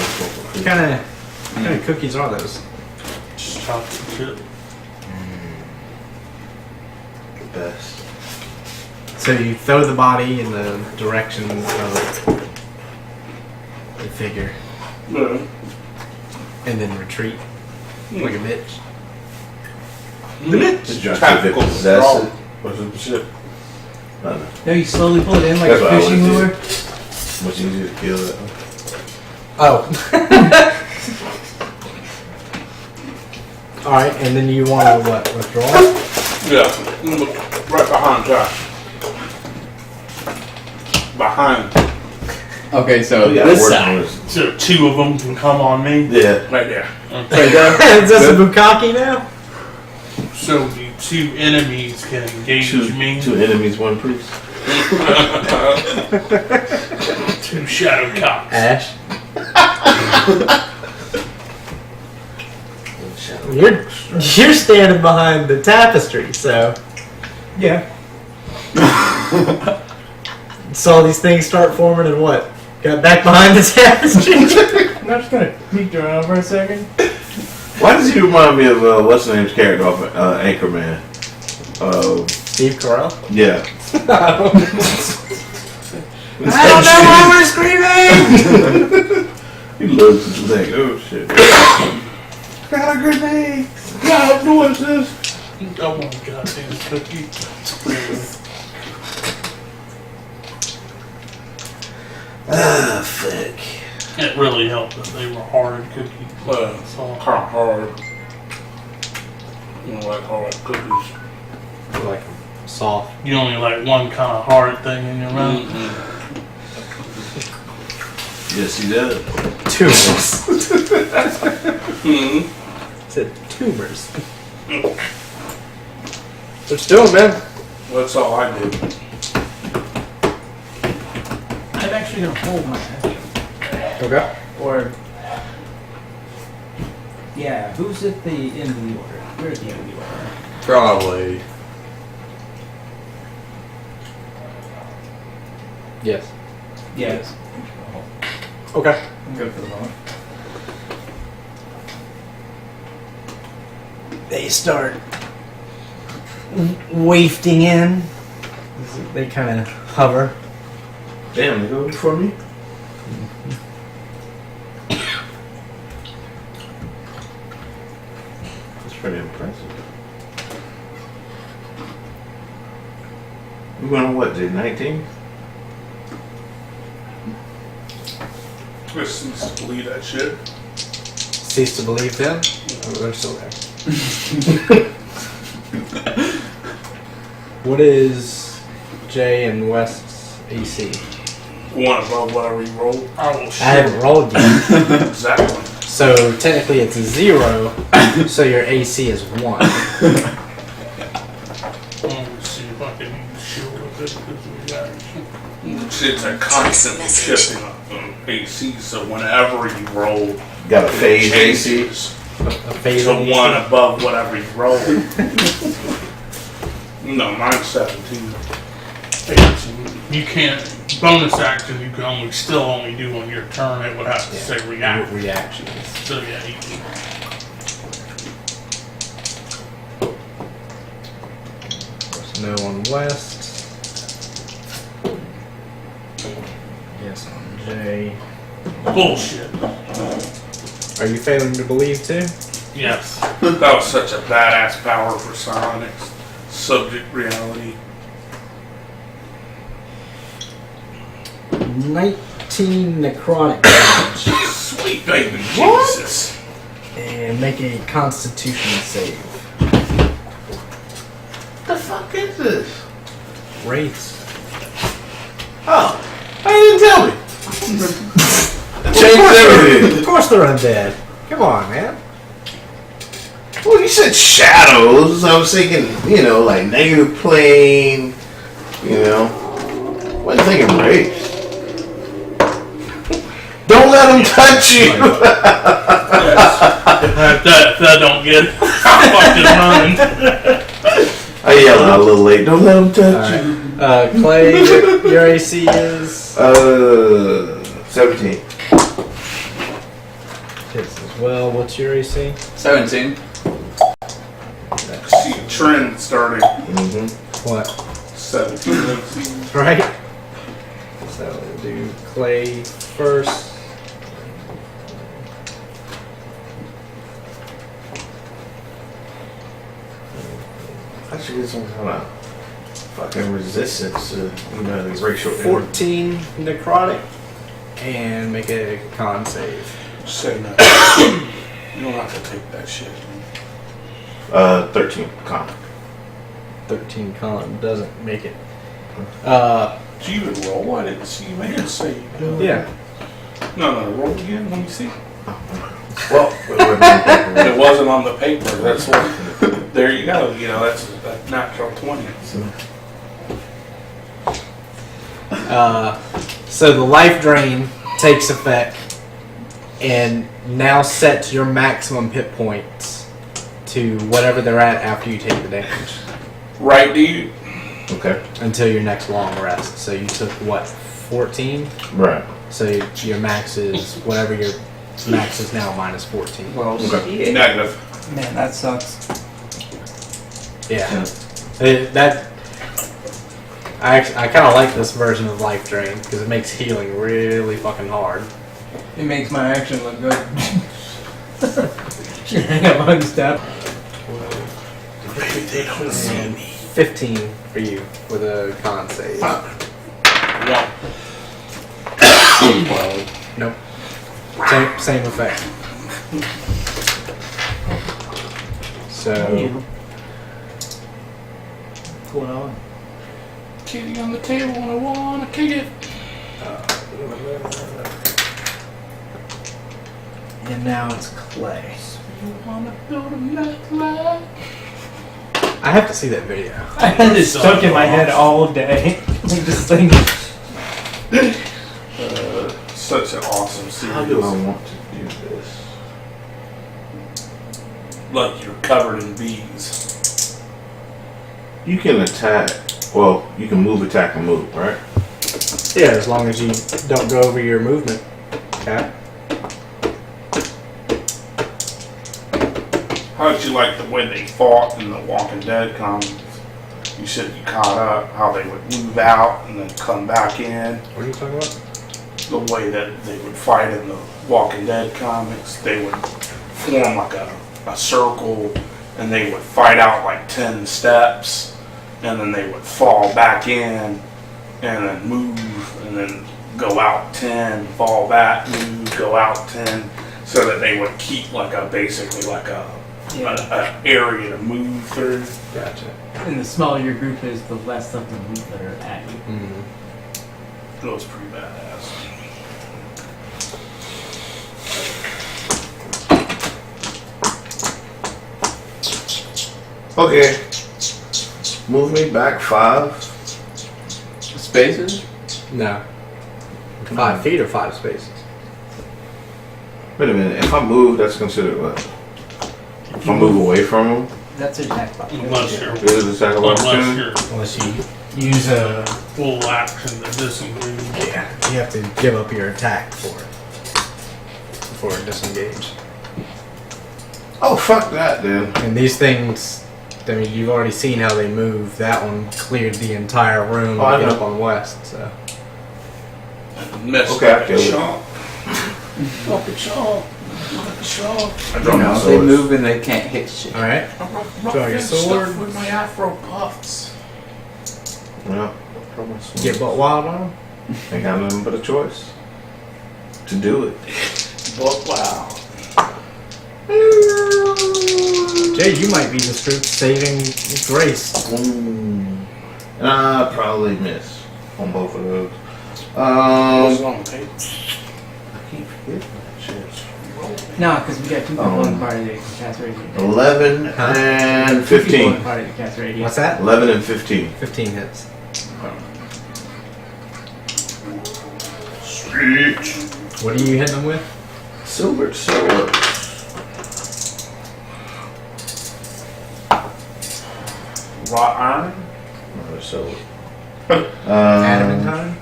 What kind of cookies are those? Just chocolate chip. the best. So you throw the body in the direction of the figure No. and then retreat like a bitch. Just trying to see if it Tactical possess strong. it or some shit. I don't know. No, you slowly pull it in like That's a what I fishing would've lure. Much easier to kill that. Oh. All right, and then you want to what? Withdraw? Yeah. Right behind Josh. Behind. Okay, so We got this work side. on this. So two of them can come on me. Yeah. Right there. Is this a bukkake now? So the two enemies can engage me. Two enemies, one priest. Two shadow cops. Ash, One shadow. you're standing behind the tapestry, so Yeah. saw these things start forming and what? Got back behind the tapestry. I'm just gonna peek around for a second. Why does he remind me of what's the name's character off Anchorman? Steve Carell. Yeah. I don't know why we're screaming. He loves this thing. Oh shit. Got a grenade. God, what's this? Oh my god, these cookies. Ah, fuck. It really helped that they were hard cookies. So, Kind of hard. You know, like hard cookies. Like soft. you only like one kind of hard thing in your mouth. Yes, he does. Tumors. Mm-hmm. Said tumors. What you doing, man? That's all I did. I'm actually gonna hold my action. Okay. Or yeah, who's at the end of the order? We're at the end of the order. Probably. Yes. Yes. Okay. I'm good for the moment. They start wafting in. They kind of hover. Damn, they go before me? pretty impressive. We went on what, day 19? Just needs to believe that shit. Cease to believe them? Oh, they're still there. What is Jay and West's AC? One above whatever you roll. I will I shoot. haven't rolled yet. Exactly. So technically it's a 0, so your AC is 1. Let me see if I can shoot with it because we got It's a constantly shifting AC, so whenever you roll, Got a phase AC. changes A phase to AC. one above whatever you roll. No, mine's 17. 18. You can't bonus action. You can only still only do on your turn. It would have to say react. Reactions. So yeah, 18. There's no on West. Yes on Jay. Bullshit. Are you failing to believe too? Yes. That was such a badass power for psionics. Subject reality. 19 necrotic damage. Sweet baby Jesus. And make a constitution save. What the fuck is this? Wraiths. Oh, I didn't tell me. Changed everything. Of course they're undead. Come on, man. Well, you said shadows. I was thinking, like negative plane. Wasn't thinking race. Don't let them touch you. If that don't get it, I'm fucking running. I yelled out a little late. Don't let them touch you. Clay, your AC is 17. hits as well. What's your AC? 17. See a trend starting. Mm-hmm. What? 17 AC. Right? So we'll do Clay first. I should get some kind of fucking resistance to, these racial 14 necrotic. And make a con save. Say no. You don't have to take that shit. 13. Con. 13 con doesn't make it. Did you even roll? I didn't see you make a save. Yeah. No, roll again. Let me see. Well, It wasn't on the paper. That's what. There you go. That's a natural 20. So the life drain takes effect and now sets your maximum hit points to whatever they're at after you take the damage Right, dude? Okay. until your next long rest. So you took what, 14? Right. So your max is whatever your max is now minus 14. Well, Okay. shit. Negative. Man, that sucks. Yeah. I kind of like this version of life drain because it makes healing really fucking hard. It makes my action look good. Should hang up on step. Maybe they don't see And me. 15 for you with a con save. One. Nope. Same effect. So What's going on? Kitty on the table and I wanna kick it. and now it's Clay. You wanna build a nightlife? I have to see that video. I had it stuck in my head all day. Like just thinking. Such an awesome How do I series. want to do this? Like you're covered in bees. You can attack. Well, you can move, attack, and move, right? Yeah, as long as you don't go over your movement cap. How did you like the way they fought in the Walking Dead comics? You said you caught up, how they would move out and then come back in. What are you talking about? The way that they would fight in the Walking Dead comics, they would form like a circle and they would fight out like 10 steps, and then they would fall back in, and then move, and then go out 10, fall back, move, go out 10, so that they would keep like a basically like a area to move through. Gotcha. And the smaller your group is, the less of them that are at you. Mm-hmm. It was pretty badass. Okay. Move me back 5 Spaces? No. 5 feet or 5 spaces? Wait a minute. If I move, that's considered what? If I move away from him, That's an attack box. Unless you're, it is attack of unless opportunity. you're Unless you use a... full action to disengage. Yeah, you have to give up your attack for it. Before it disengage. Oh, fuck that, then. And these things, I mean, you've already seen how they move. That one cleared the entire room Oh, I to get know. up on west, so... Missed Okay, I like a kill it. chomp. Like a chomp. Like a chomp. I You draw my know, they sword. move and they can't hit shit. Alright. Draw your sword. Stuff with my afro puffs. Yeah. Get butt wild on them. Ain't got nothing but a choice to do it. But wow. Jay, you might be this group's saving grace. Probably miss on both of those. What's on the paper? I keep forgetting that shit. No, because we got 2 people in the party that can cast radiant. 11 Huh? and 2 people in the 15. party that cast radiant. What's that? 11 and 15. 15 hits. Sweet. What are you hitting them with? Silver sword. Wrought iron? Another sword. Adamantine?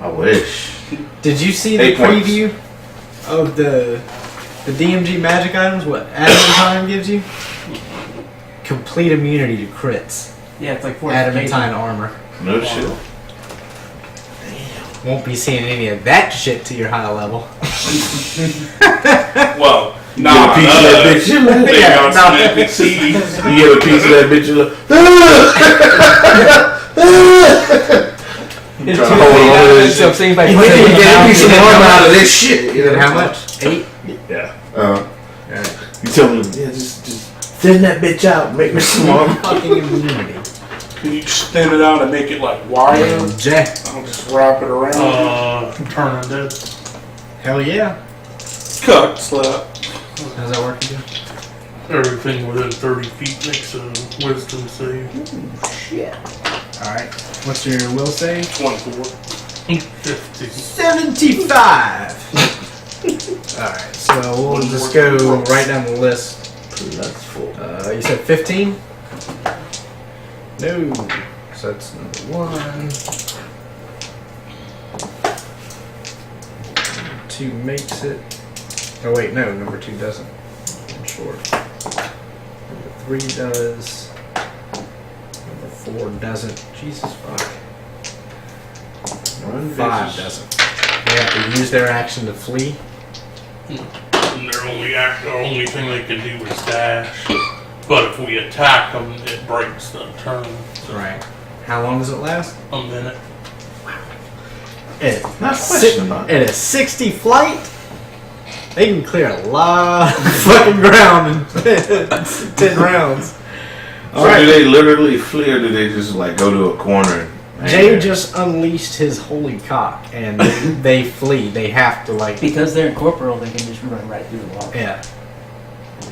I wish. Did you see the 8 points. preview of the DMG magic items? What Adamantine gives you? Complete immunity to crits. Yeah, it's like 4 Adamantine armor. No shit. Won't be seeing any of that shit to your high level. Well, You nah, get a piece of that bitch. You look. They Yeah, got nah. some NPCs. You get a piece of that bitch. You look. It's Trying to too hold late on out to of this it, so if anybody You puts it in can the get a mouth, piece you of know, armor out of this shit. You Then know how much? 8? Yeah. Alright. You tell me, yeah, just thin that bitch out, make me some armor. Fucking immunity. Can you just thin it out and make it like wire? Jay. I'll just wrap it around. Turn undead. Hell yeah. Cut, slap. How's that working, Jay? Everything within 30 feet makes a wisdom save. Alright. What's your will save? 24. 50. 75! Alright, so we'll just go right down the list. That's full. You said 15? No. So that's number 1. 2 makes it. Oh wait, no, number 2 doesn't. I'm short. Number 3 does. Number 4 doesn't. Jesus fuck. Run, 5 bitches. doesn't. They have to use their action to flee. And their only thing they can do is dash. But if we attack them, it breaks the turn. So Right. How long does it last? a minute. At, Not question about at a 60 flight, they can clear a lot of fucking ground in 10 rounds. So do they literally flee or do they just like go to a corner? and hang Jay there? just unleashed his holy cock, and they flee. They have to like. Because they're incorporeal, they can just run right through the wall. Yeah,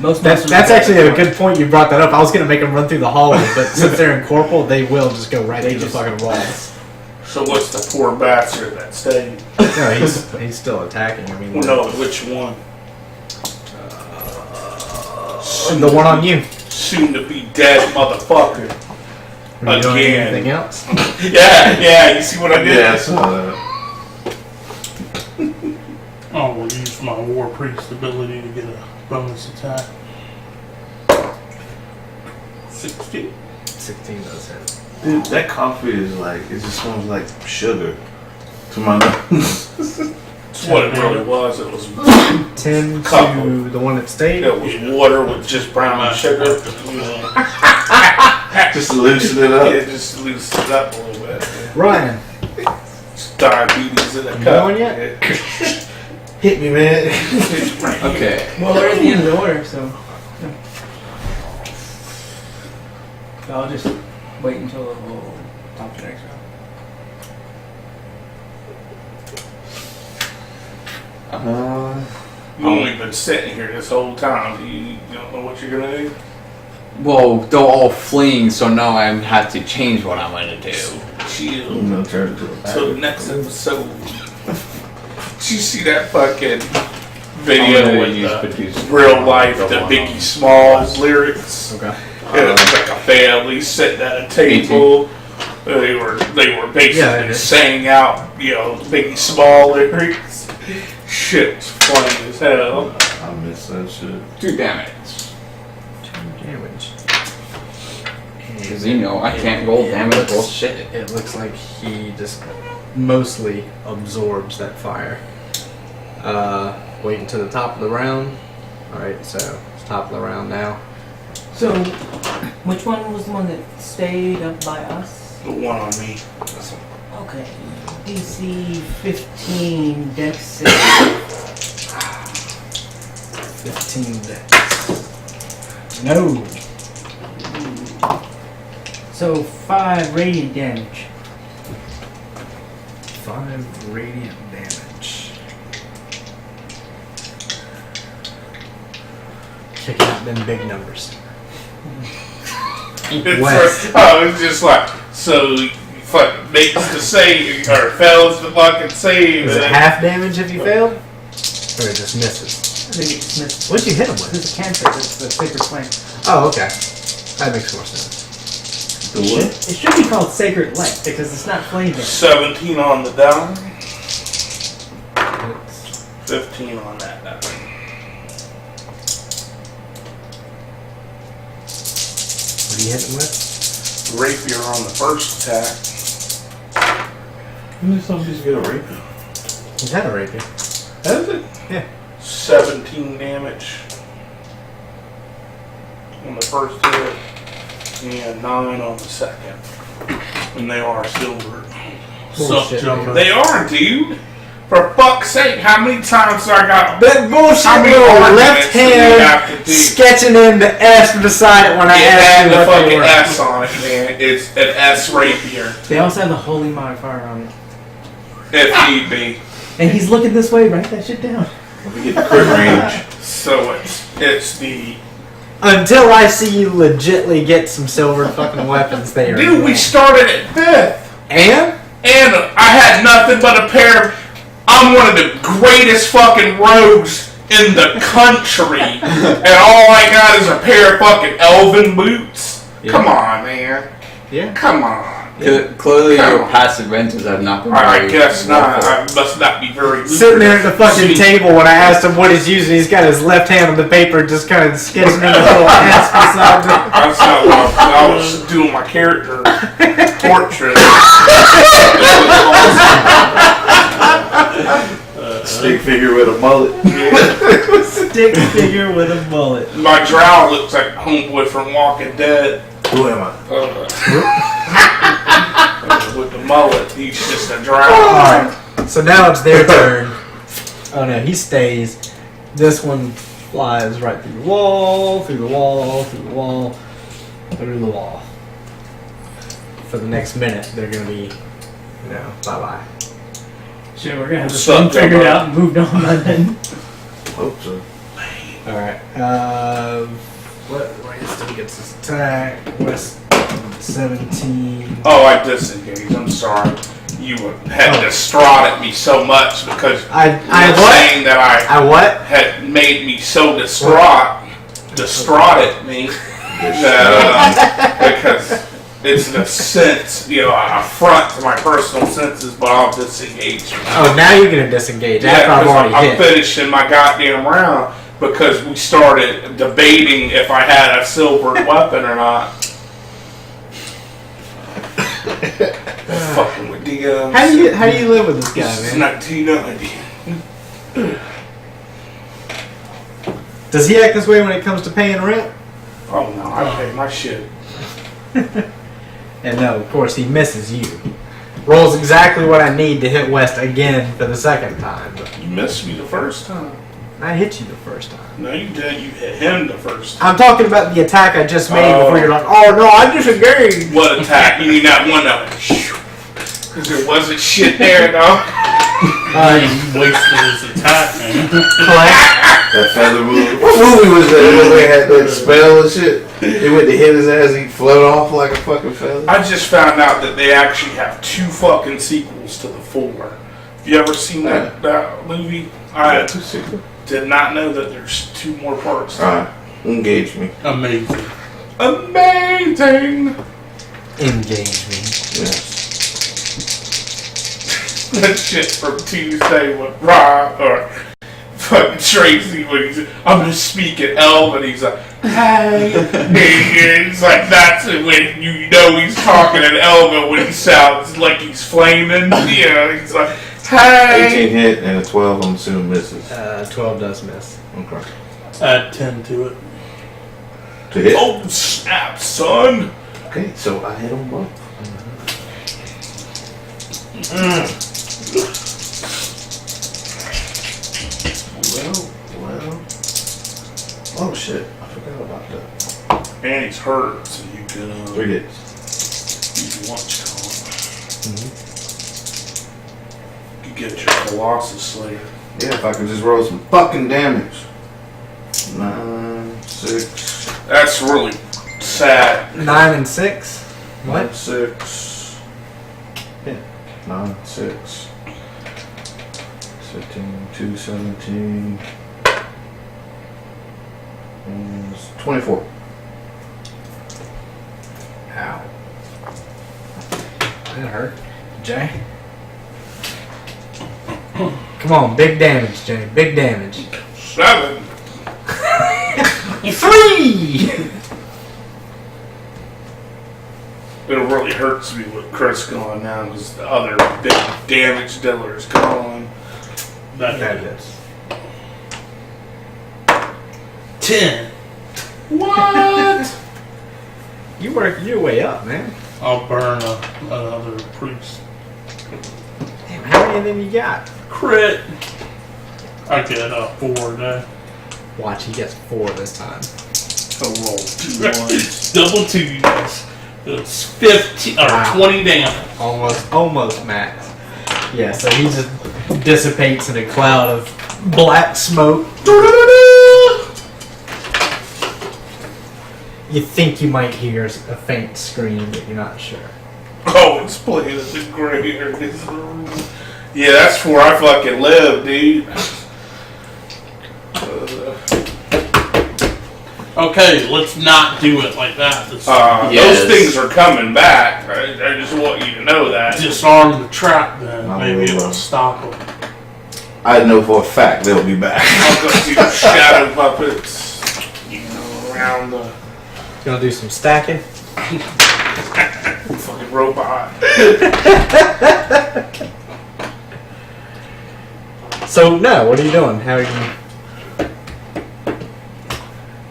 Most that's monsters actually a are- good point. You brought that up. I was gonna make them run through the hallway, but since they're incorporeal, they will just go right through the fucking walls. So what's the poor bastard that stayed? No, he's still attacking. I mean, Well, no, which one? the one on you. Soon to be dead motherfucker. Are you doing Again. anything else? Yeah, you see what I did? Yeah, I saw that. I will use my War Priest ability to get a bonus attack. 16. 16 does hit. Dude, that coffee is like, it just smells like sugar to my nose. That's what it really was. It was 10 Couple. to the one that stayed. it was water with just brown sugar. Just loosen it up. It just loosened it up a little bit. Ryan, It's diabetes in a You cup. going yet? hit me, man. Okay. Well, we're at the end of the order, so. So I'll just wait until we'll talk to the next round. You've only been sitting here this whole time. You don't know what you're gonna do? Well, they're all fleeing, so now I have to change what I'm gonna do. Chill. No, turn it to a So the next episode, did you see that fucking I'm video gonna with use the producer. real life, the Biggie Smalls lyrics? Okay. It was like a family sitting at a table. They were basically Yeah, it is. saying out, Biggie Small lyrics. Shit was funny as hell. I miss that shit. 2 damage. 2 damage. Because I can't roll damage. Bullshit. It looks like he just mostly absorbs that fire. Wait until the top of the round. Alright, so it's top of the round now. So, which one was the one that stayed up by us? The one on me. Okay. DC 15, Dex 6. 15 dex. No. So 5 radiant damage. 5 radiant damage. Checking out them big numbers. West. It's just like, so you fucking makes the save, or fails the fucking save. Is it and half damage if you failed? Or it just misses? I think it's missed. What'd you hit him with? It's a cantrip. It's the Sacred Flame. Oh, okay. That makes more sense. The what? It should be called Sacred Light because it's not flame damage. 17 on the die, It's 15 on that die. what do you hit him with? Rapier on the first attack. When did somebody get a rapier? He's had a rapier. Has it? 17 damage on the first hit, and 9 on the second. And they are silver. Suck Bullshit, jumper. They are, dude. For fuck's sake, how many times I got That bullshit how many little arguments left do we hand have to do? sketching in the S beside it when I It asked had you the what they fucking were. S on it, man. It's an S rapier, They also have the Holy Modifier on it. if need be. And he's looking this way. Write that shit down. Let me get the crit range. So it's the Until I see you legitly get some silver fucking weapons there. dude. We started at 5th, And? and I had nothing but a pair of. I'm one of the greatest fucking rogues in the country, and all I got is a pair of fucking elven boots. Yeah. Come on, man. Yeah. Come on. Clearly, Come your on. passive rentals have not been I very guess not. well. I must not be very Sitting there at the fucking See, table when I asked him what he's using, he's got his left hand on the paper just kind of sketching in a little S beside it. That's how I was doing my character portrait. Stick figure with a mullet. Stick figure with a bullet. My drow looks like homeboy from Walking Dead. Who am I? With the mullet, he's just a drow. Alright, so now it's their turn. Oh no, he stays. This one flies right through the wall, through the wall, through the wall, through the wall. For the next minute, they're gonna be, bye-bye. Shit, we're gonna have this Suck, thing figured Jumbo. out and moved on by then. Hope so. Alright, West still gets his attack. West 17. Oh, I disengaged. I'm sorry. You had distraught at me so much because I you were what? saying that I what? had made me so distraught at me that because it's an offense, affront to my personal senses, but I'll disengage. Oh, now you're gonna disengage after I've 'cause already I'm hit. finishing my goddamn round because we started debating if I had a silver weapon or not. Fucking with the How do you live with this guy, This is man? 1990. Does he act this way when it comes to paying rent? Oh no, I pay my shit. And no, of course he misses you. Rolls exactly what I need to hit West again for the second time. But You missed me the first time. I hit you the first time. No, you didn't. You hit him the first time. I'm talking about the attack I just made Oh. before you're like, oh no, I disengaged. What attack? You mean that one that went because there wasn't shit there, dog. He wasted his attack, man. That feather movie. What movie was that? When they had that spell and shit. They went to hit his ass. He float off like a fucking feather. I just found out that they actually have 2 fucking sequels to the 4. Have you ever seen that movie? I did not know that there's 2 more parts. Alright, engage me. Amazing. Amazing! Engage me. Yes. That shit from Tuesday with Rob or fucking Tracy when he's I'm gonna speak at Elf and he's like, hey, and it's like that's when you know he's talking at Elva when he sounds like he's flaming. Yeah, he's like, hey. 18 hit and a 12 I'm assuming misses. 12 does miss. Okay. Add 10 to it. To hit? Oh snap, son! Okay, so I hit them both. Well. Oh shit, I forgot about that. And he's hurt, so you can 3 hits. use your lunch column. You get your Colossus Slayer. Yeah, if I could just roll some fucking damage. 9, 6. That's really sad. 9 and 6. 9, 6. Yeah. 9, 6. 15, 2, 17. And 24. Ow. That hurt. Jay? Come on, big damage, Jay. Big damage. 7. 3! It really hurts me with Chris going now because the other big damage dealer is gone. That is. 10. What? You worked your way up, man. I'll burn another priest. Damn, how many of them you got? Crit. I get 4 now. Watch, he gets 4 this time. I'll roll 2 ones. Double 2s. It's 15 or Wow. 20 damage. Almost max. Yeah, so he just dissipates in a cloud of black smoke. You think you might hear a faint scream, but you're not sure. Oh, it's playing at the graveyard. Yeah, that's where I fucking live, dude. Okay, let's not do it like that. Yes. Those things are coming back. I just want you to know that. Disarm the trap then. I Maybe will. it'll stop them. I know for a fact they'll be back. I'll go see the shadow puppets, you know, around the Gonna do some stacking? fucking robot. So, no, what are you doing? How are you...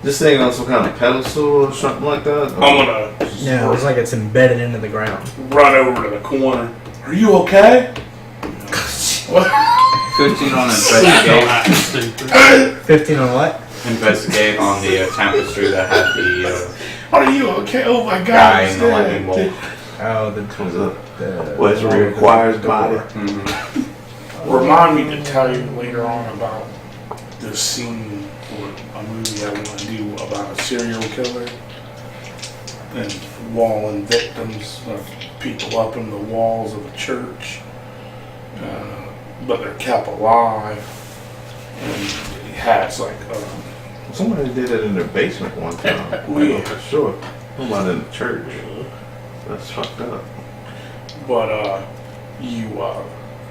This thing on some kind of pedestal or something like that? I'm gonna Yeah, it's like it's embedded into the ground. run over to the corner. Are you okay? What? 15 on Don't investigate. act stupid. 15 on what? Investigate on the tapestry that had the Are you okay? Oh my god. guy he's in the dead. lightning bolt. Oh, the... What is requires body? Remind me to tell you later on about this scene for a movie I want to do about a serial killer and walling victims of people up in the walls of a church, but they're kept alive. And he has like Somebody did it in their basement one time. I know for sure. Not in the church. That's fucked up. but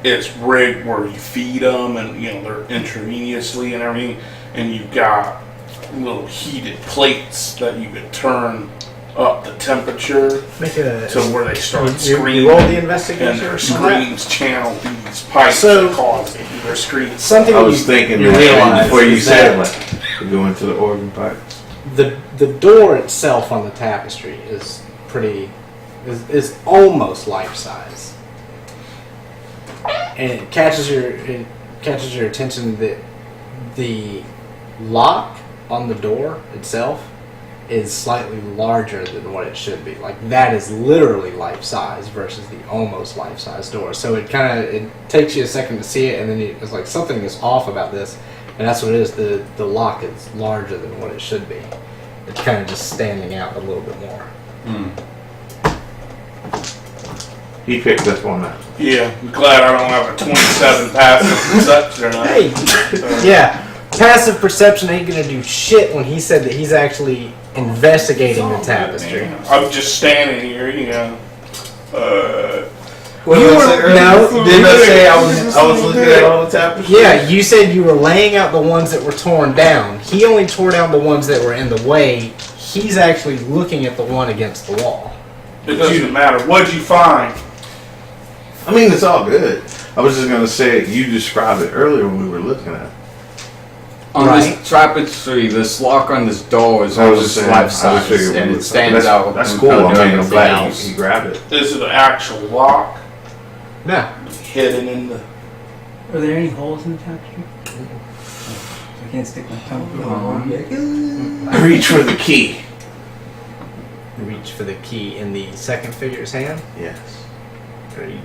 it's rigged where you feed them and you know they're intravenously and everything, and you've got little heated plates that you can turn up the temperature Make a... to where they start You screaming roll the and investigation their or something? screams channel through these pipes So- that cause it. They're screens. Something I was you, thinking you that realize before you is said that it, like, we go into the organ pipes. the door itself on the tapestry is is almost life size, and it catches your attention that the lock on the door itself is slightly larger than what it should be. Like that is literally life size versus the almost life size door. So it takes you a second to see it, and then it's like something is off about this, and that's what it is. The lock is larger than what it should be. It's kind of just standing out a little bit more. He picked up on that. Yeah, I'm glad I don't have a 27 passive perception. Hey, yeah, passive perception ain't gonna do shit when he said that he's actually investigating the tapestry. I'm just standing here, you know. What You did I were- say earlier? no, Didn't I say I was looking at all the tapestries? Yeah, you said you were laying out the ones that were torn down. He only tore down the ones that were in the way. He's actually looking at the one against the wall. It doesn't matter. What'd you find? I mean, it's all good. I was just gonna say you described it earlier when we were looking at it. On Right. this tapestry, this lock on this door is I was almost just saying, life I just size, figured and we it would- stands out. That's when cool. we I don't do mean, I'm anything glad else. he grabbed it. Is it an actual lock No. hidden in the... Are there any holes in the tapestry? I can't stick my tongue through the hole. Reach for the key. Reach for the key in the second figure's hand, Yes. or you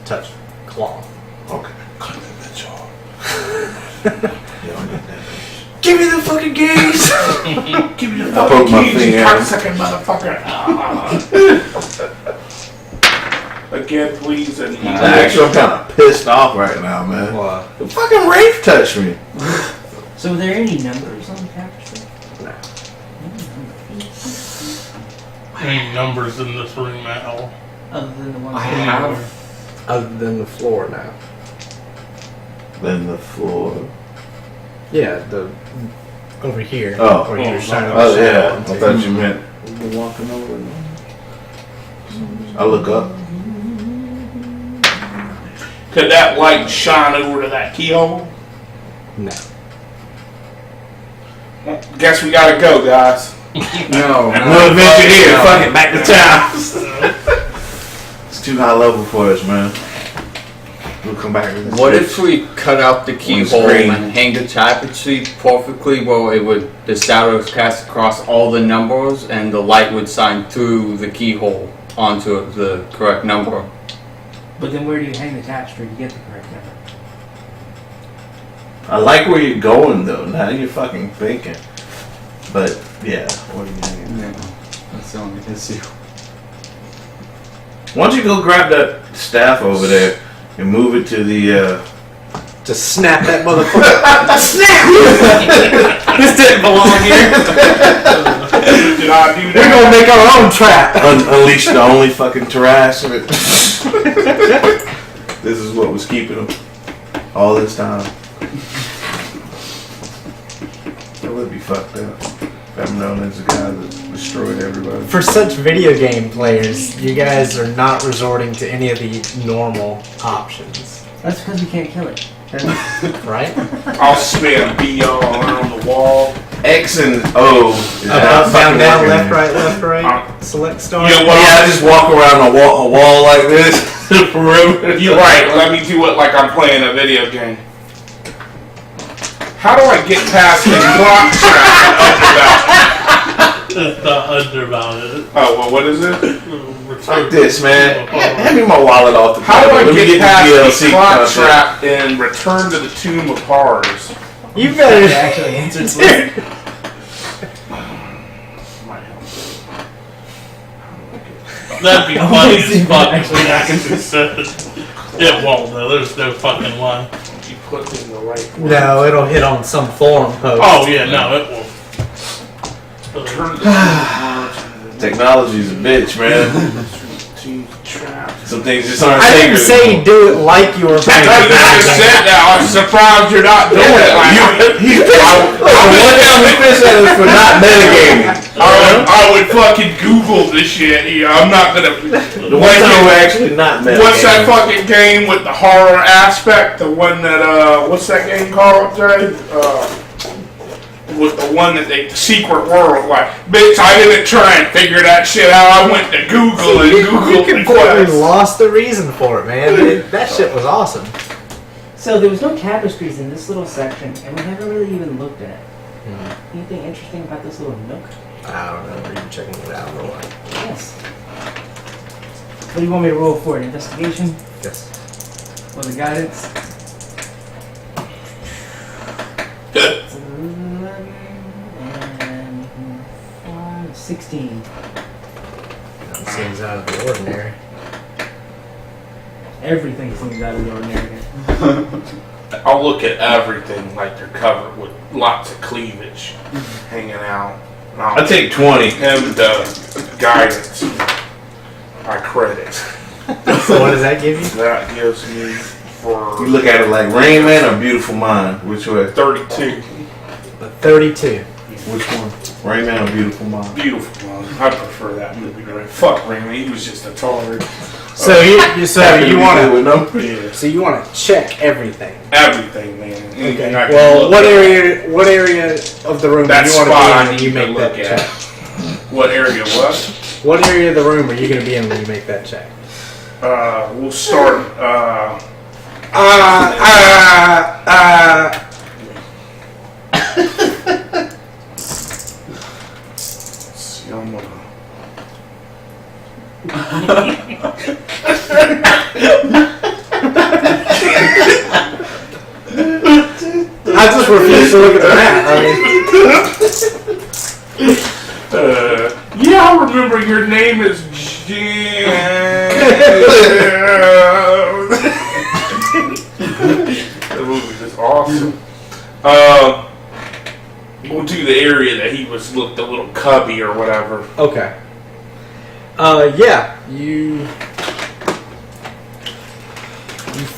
touch cloth. Okay. Cut that bitch off. Yeah, I get that. Give me the fucking keys! Give me the I poked my keys, you finger. cocksucking motherfucker. Again, please. And Actually, I'm kind of pissed off right now, man. What? The fucking Rafe touched me. So, are there any numbers on the tapestry? No. Any numbers in this room at all? Other than the ones I that have. Other than the floor now. Then the floor. Yeah, the over here. Oh. Where you were shining Oh the yeah. shadow I onto. thought you meant we're walking over. I look up. could that light shine over to that keyhole? No. Guess we gotta go, guys. No. No adventure here. No. Fuck it, back to town. It's too high level for us, man. We'll come back to this. What bitch. if we cut out the keyhole screen. and hang the tapestry perfectly well it would the shadows cast across all the numbers and the light would shine through the keyhole onto the correct number? But then where do you hang the tapestry to get the correct number? I like where you're going though. Now you're fucking thinking. But yeah, what are you doing? Yeah. That's the only issue. Why don't you go grab that staff over there and move it to the Just snap that motherfucker. Snap! This didn't belong here. Did I do We're that? gonna make our own trap. unleash the only fucking Taras. This is what was keeping him all this time. That would be fucked up. If I'm known as the guy that destroyed everybody. For such video game players, you guys are not resorting to any of the normal options, That's because we can't kill it. right? I'll spam B all around the wall. X and O is Up, not down, fucking down, working left, there. right, left, right. Select star. You know what? Yeah, I just walk around a wall like this. Perimeter. You're right. Let me do it like I'm playing a video game. How do I get past the clock trap? It's not under about it. Oh, well, what is it? Like this, man. Hand me my wallet off the How do I table. Let me get past the the DLC clock content. trap and return to the Tomb of Horrors? You better. Actually answered Slick. That'd be funny as fuck if we actually said it won't though. There's no fucking line. You put in the right one. No, it'll hit on some forum post. Oh yeah, no, it won't. Return to the Tomb of Horrors. Technology's a bitch, man. Tomb trap. Some things just aren't I didn't sacred say anymore. do it like you were playing. I just said that. I'm surprised you're not doing it. He's pissed. Listen, one time we pissed at us for not metagaming. I I would fucking Google this shit. Yeah, I'm not gonna. The one time we actually not met. What's that fucking game with the horror aspect? The one that what's that game called, Jay? With the one that the Secret World. Like, bitch, I didn't try and figure that shit out. I went to Google and You Googled the completely quest. lost the reason for it, man. That shit was awesome. So there was no tapestries in this little section, and we haven't really even looked at it. Anything interesting about this little nook? I don't know. Are you checking it out or what? Yes. What do you want me to roll for? An investigation? Yes. For the guidance? It's 11 and 5, 16. That seems out of the ordinary. Everything seems out of the ordinary. I'll look at everything like they're covered with lots of cleavage hanging out. And I I'll take 20. him the guidance. I credit. So what does that give you? That gives me for You look at it like Rain Man or Beautiful Mind. Which way? 32. A 32. Which one? Rain Man or Beautiful Mind? Beautiful one. I prefer that movie. Right? Fuck Raymond. He was just a tard. So you want to with numbers? Yeah. so you want to check everything. Everything, man. Anything Okay. I can Well, look what at. area of the room That do you want spot to I be in when need you to make look that at. check? What area was? What area of the room are you going to be in when you make that check? We'll start. See, I'm gonna. I just refuse to look at the map. I mean, Yeah, I remember your name is Jan. The movie is awesome. We'll do the area that he was looked a little cubby or whatever. okay. Yeah, you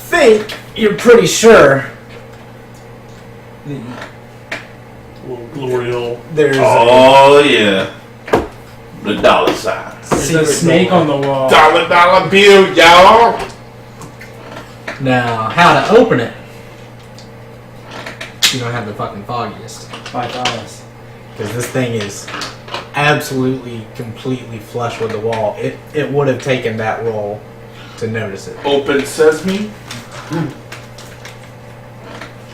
think you're pretty sure Little glory hole. there's Oh, yeah. The dollar sign. There's a snake on the wall. Dollar bill, y'all. now how to open it. You don't have the fucking foggiest. $5. Because this thing is absolutely, completely flush with the wall. It would have taken that roll to notice it. Open sesame.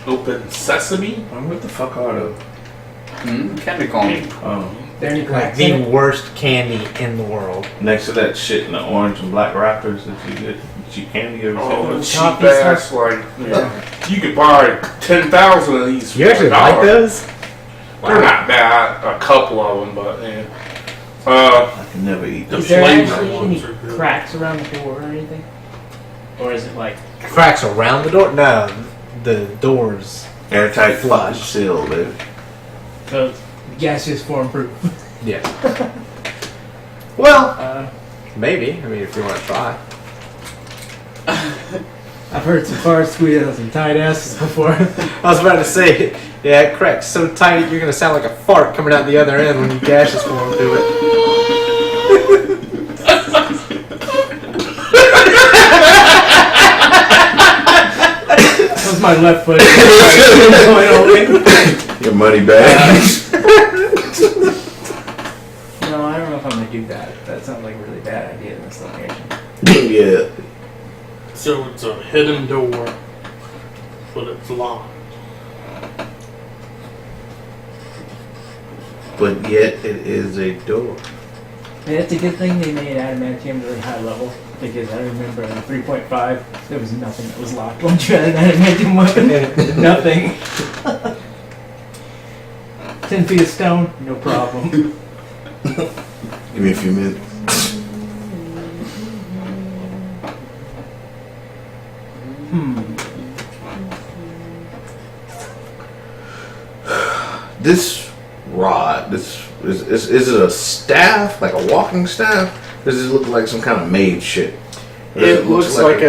Open sesame. What the fuck are those? Candy corn. Oh. There any Like cracks in the it? worst candy in the world. Next to that shit in the orange and black wrappers that you get, cheap candy ever Oh, seen? cheap Coffee ass! Like, yeah. You could buy 10,000 of these. You actually for like $1. those? They're not bad. A couple of them, but yeah. I can never eat those. Is there flavor actually ones any are good. cracks around the door or anything? Or is it like Cracks around the door? No, the doors. Airtight Flush. fucking seal, baby. gaseous form proof? Yeah. Well, maybe. I mean, if you want to try. I've heard some cars squeeze out some tight asses before. I was about to say, yeah, it cracks so tight you're gonna sound like a fart coming out the other end when you gaseous form through it. That was my left foot. Your money back. No, I don't know if I'm gonna do that. That sounds like a really bad idea in this location. Yeah. So it's a hidden door, but it's locked. But yet it is a door. And it's a good thing they made adamantium really high level, because I remember in 3.5 there was nothing that was locked once you had an adamantium weapon. Nothing. 10 feet of stone, no problem. Give me a few minutes. This rod, this is it a staff, like a walking staff? Does it look like some kind of made shit? Or does It looks like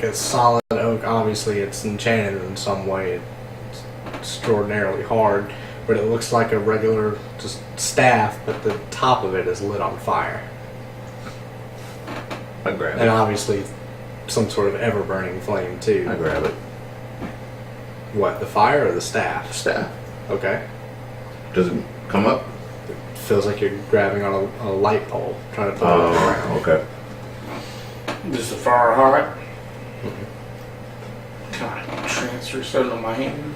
a solid oak. Obviously, it's enchanted in some way. It's extraordinarily hard, but it looks like a regular just staff, but the top of it is lit on fire. I grab And it. obviously some sort of ever-burning flame too. I grab it. What, the fire or the staff? Staff. Okay. Does it come up? It feels like you're grabbing on a light pole, trying to pull it around. Okay. Is the fire hot? Can I transfer something to my hand?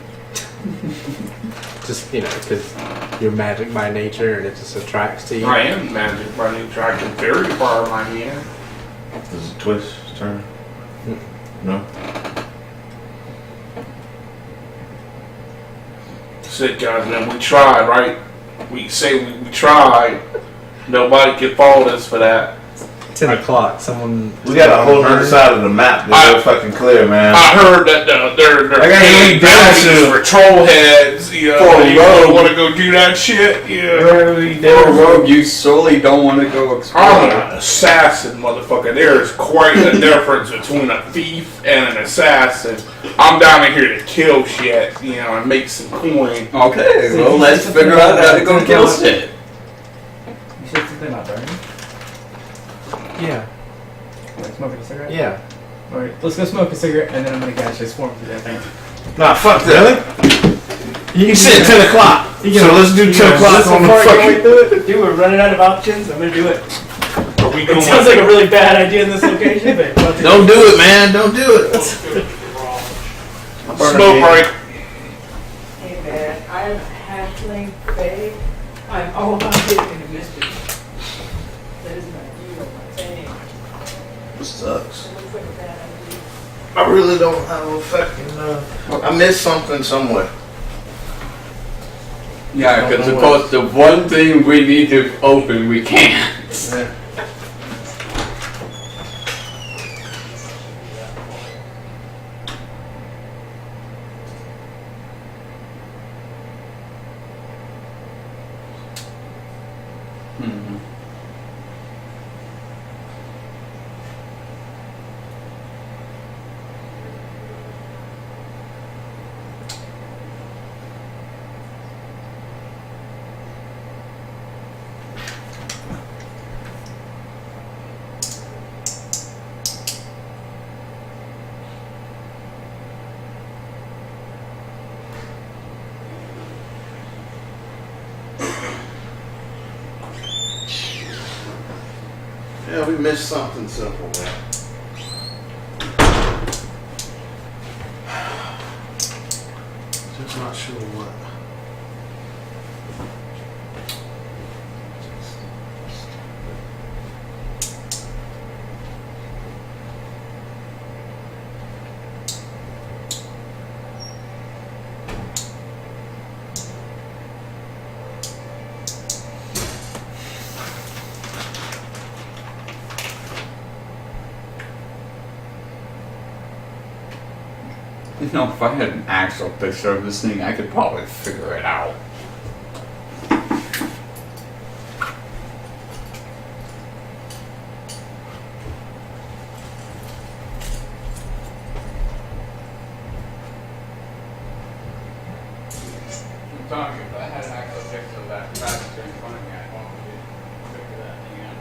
Just, because you're magic by nature and it just attracts to you. I am magic by nature. I can carry fire in my hand. Does it twist, turn? No? Said, guys, man, we tried, right? We say we tried. Nobody can fault us for that. 10 o'clock, someone... We got a whole other side of the map that's fucking clear, man. I heard that they're I gotta paying eat dinner bounties soon. for troll heads. You know, For a you rogue. want to go do that shit? Yeah. For a rogue, you solely don't want to go explore. I'm an assassin, motherfucker. There is quite a difference between a thief and an assassin. I'm down here to kill shit, and make some coin. Okay, So well, you let's said figure out how to something go kill about- shit. You said something about burning? Yeah, Like smoking a cigarette? yeah. Alright, let's go smoke a cigarette and then I'm gonna actually swarm through that thing. Nah, fuck that. You said 10 o'clock. So let's do 10 o'clock on the fucking... Dude, we're running out of options. I'm gonna do it. Are we It going? sounds like a really bad idea in this location, but Don't do it, man. Don't do it. Smoke break. Hey man, I'm halfling fae. I'm all about getting into mystery. That is my deal, my thing. This sucks. It looks like a bad idea. I really don't have a fucking... I missed something somewhere. Yeah, because of course the one thing we need to open, we can't. Mhm. Yeah, we missed something simple, man. Just not sure what. If I had an actual picture of this thing, I could probably figure it out. I'm telling you, if I had an actual picture of that faster in front of me, I'd probably figure that thing out.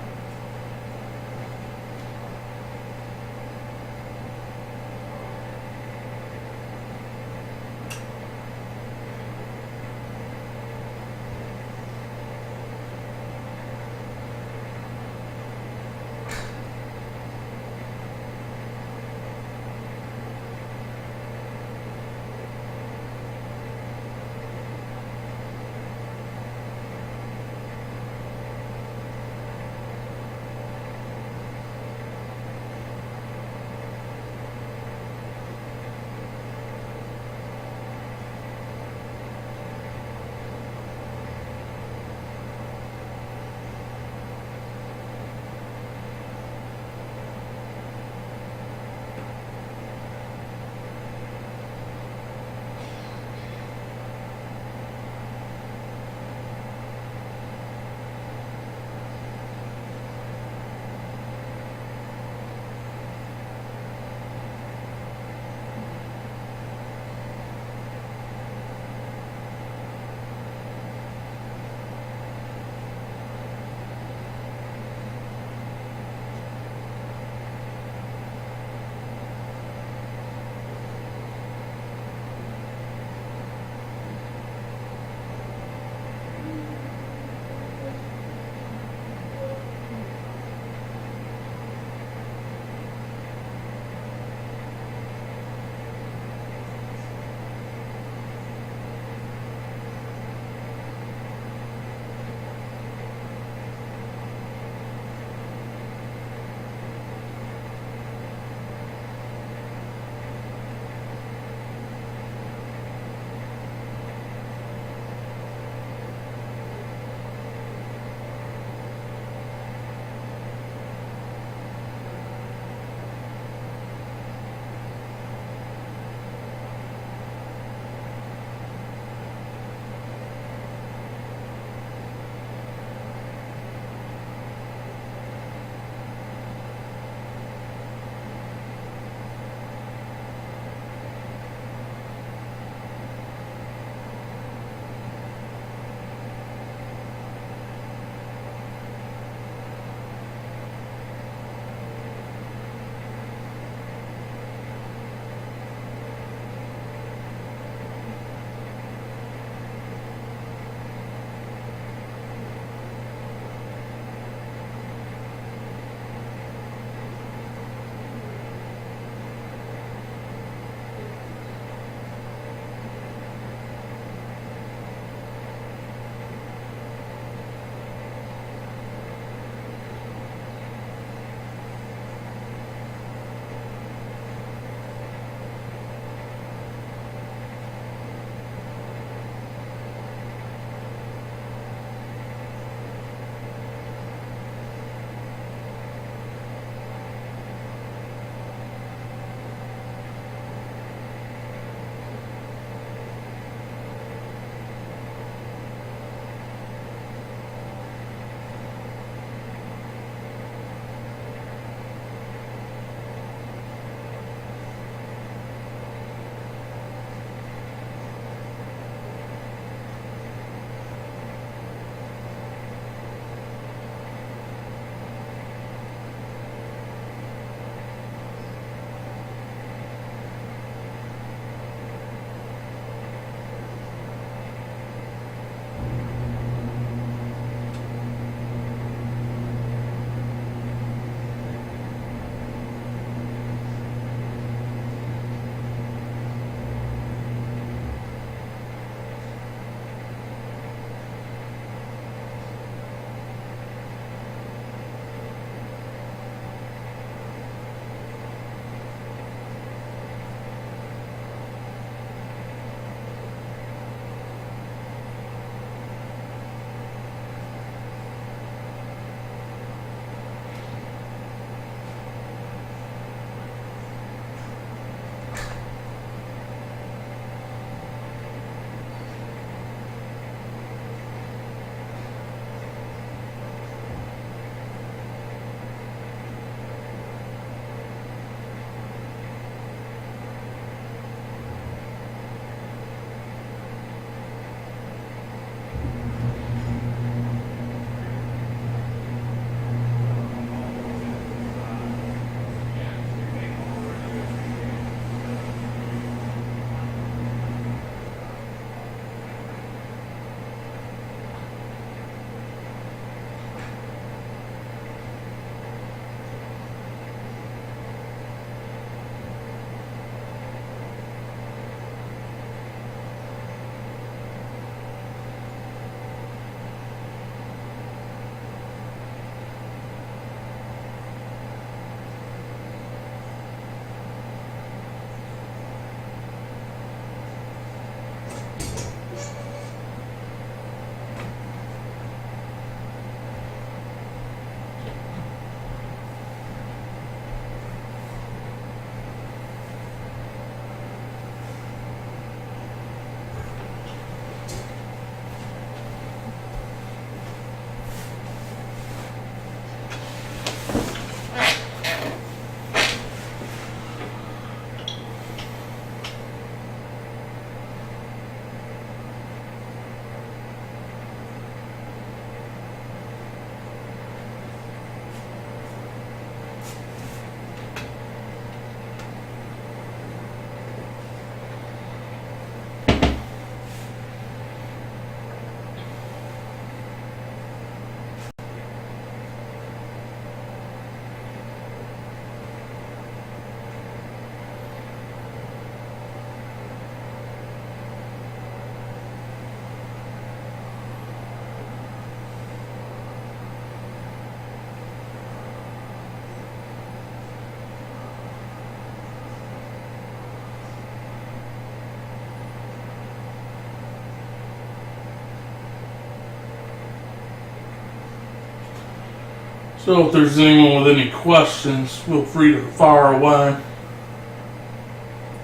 So if there's anyone with any questions, feel free to fire away.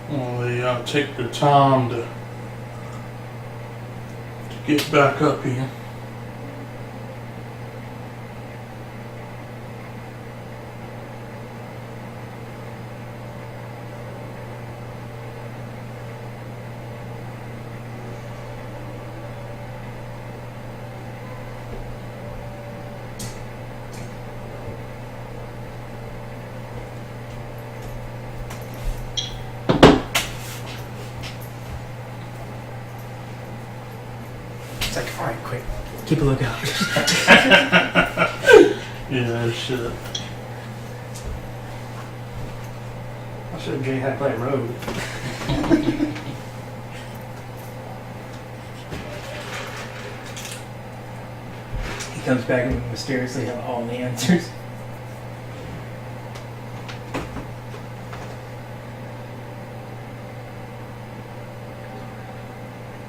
Well, they take their time to get back up here. It's like, all right, quick, keep a lookout. Yeah, shit. I should have Jay how to play road. He comes back and mysteriously have all the answers.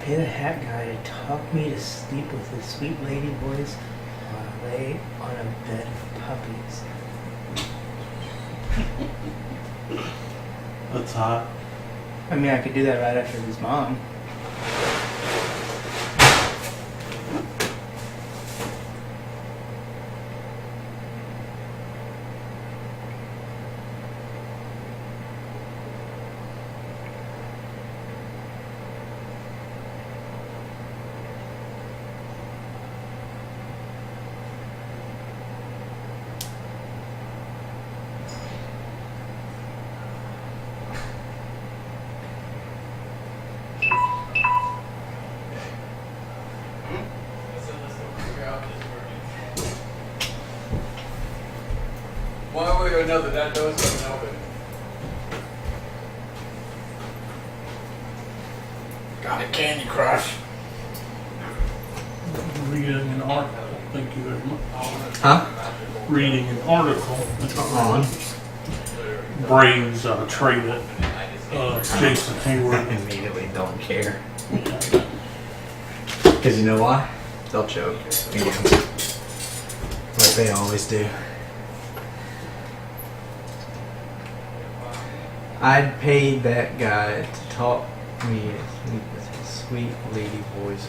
Pay the hat guy to talk me to sleep with his sweet lady voice while I lay on a bed of puppies. That's hot. I mean, I could do that right after his mom. One way or another, that door's gonna open. Got a Candy Crush. Reading an article. Thank you very much. Huh? Reading an article on Braves traded Jason Hayward. Immediately don't care. Because you know why? They'll choke. Again. Like they always do. I'd pay that guy to talk me to sleep with his sweet lady voice.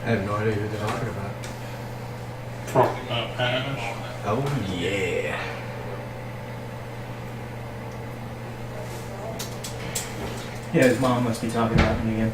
I have no idea who they're talking about. Talking about Ash. Oh yeah. Yeah, his mom must be talking about me again.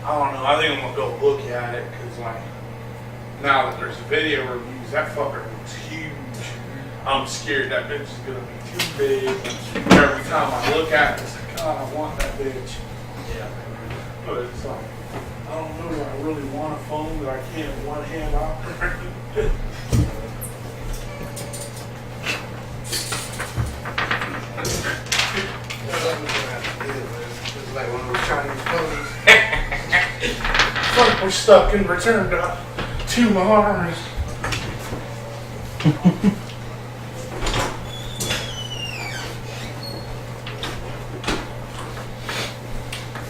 I don't know. I think I'm gonna go look at it because, like, now that there's video reviews, that fucker looks huge. I'm scared that bitch is gonna be too big. Every time I look at it, it's like, God, I want that bitch. Yeah. But it's like, I don't know. Do I really want a phone that I can't one hand operate? It's like one of those Chinese phones. Fuck, we're stuck in return to 2 hours.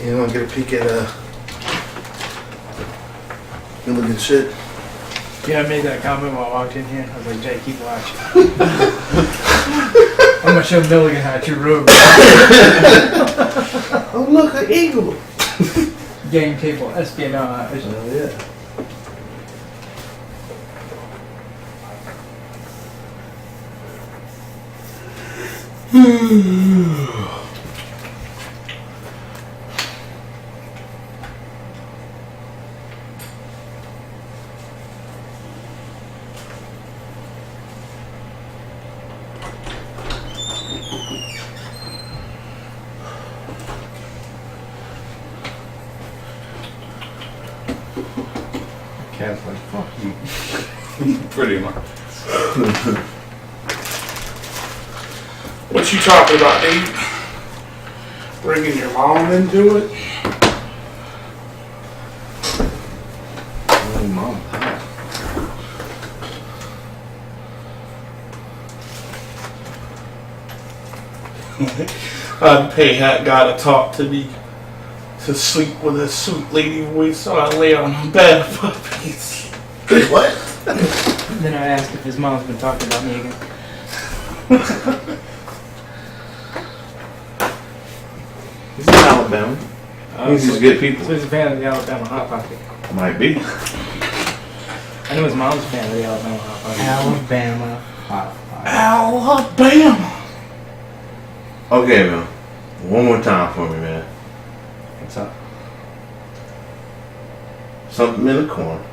You want to get a peek at good looking shit? Yeah, I made that comment while I walked in here. I was like, Jay, keep watching. I'm gonna show Milligan how to road. Oh look, an eagle! Game table, espionage. Oh yeah. Cat's like, fuck you. Pretty much. What you talking about, Dave? Bringing your mom into it? Oh mom. I'd pay that guy to talk to me, to sleep with a sweet lady voice, so I lay on a bed of puppies. What? Then I asked if his mom's been talking about me again. He's in Alabama. He's just good people. So he's a fan of the Alabama Hot Pocket. Might be. I know his mom's a fan of the Alabama Hot Pocket. Alabama hot pot. Alabama! Okay, man. One more time for me, man. What's up? Something in the corner.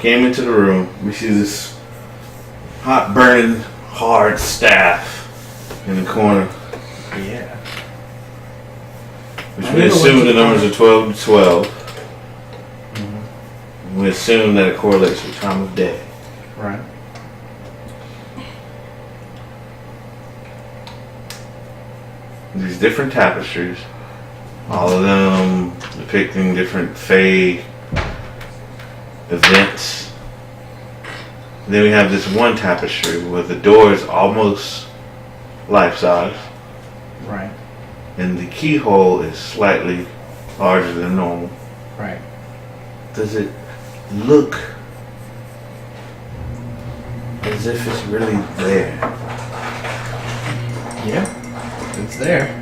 Came into the room. We see this hot, burning, hard staff in the corner. Yeah. Which I we never assume went the to- numbers are 12 to 12. Mhm. We assume that it correlates with time of day. Right. These different tapestries, all of them depicting different Fae events. Then we have this one tapestry where the door is almost life size Right. and the keyhole is slightly larger than normal. Right. Does it look as if it's really there? Yeah. It's there.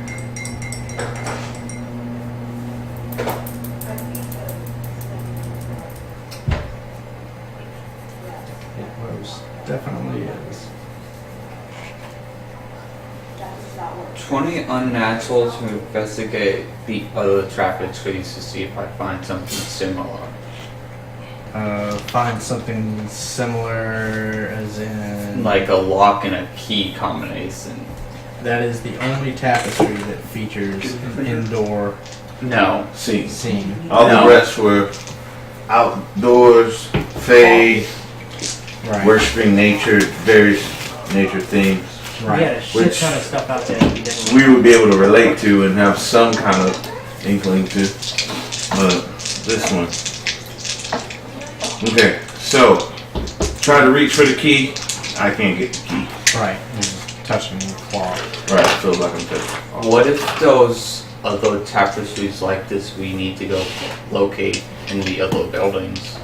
It most definitely is. 20 unnatural to investigate the other traffic trees to see if I find something similar. Find something similar, as in Like a lock and a key combination. that is the only tapestry that features an indoor No. See, scene. all No. the rest were outdoors, Fae, Right. worshiping nature, various nature themes. We had Right. a shit Which ton of stuff out there that we didn't. We would be able to relate to and have some kind of inkling to. But this one. Okay, so try to reach for the key. I can't get the key. Right. You're just touching the claw. Right, feels like I'm touching. What if those other tapestries like this we need to go locate in the other buildings?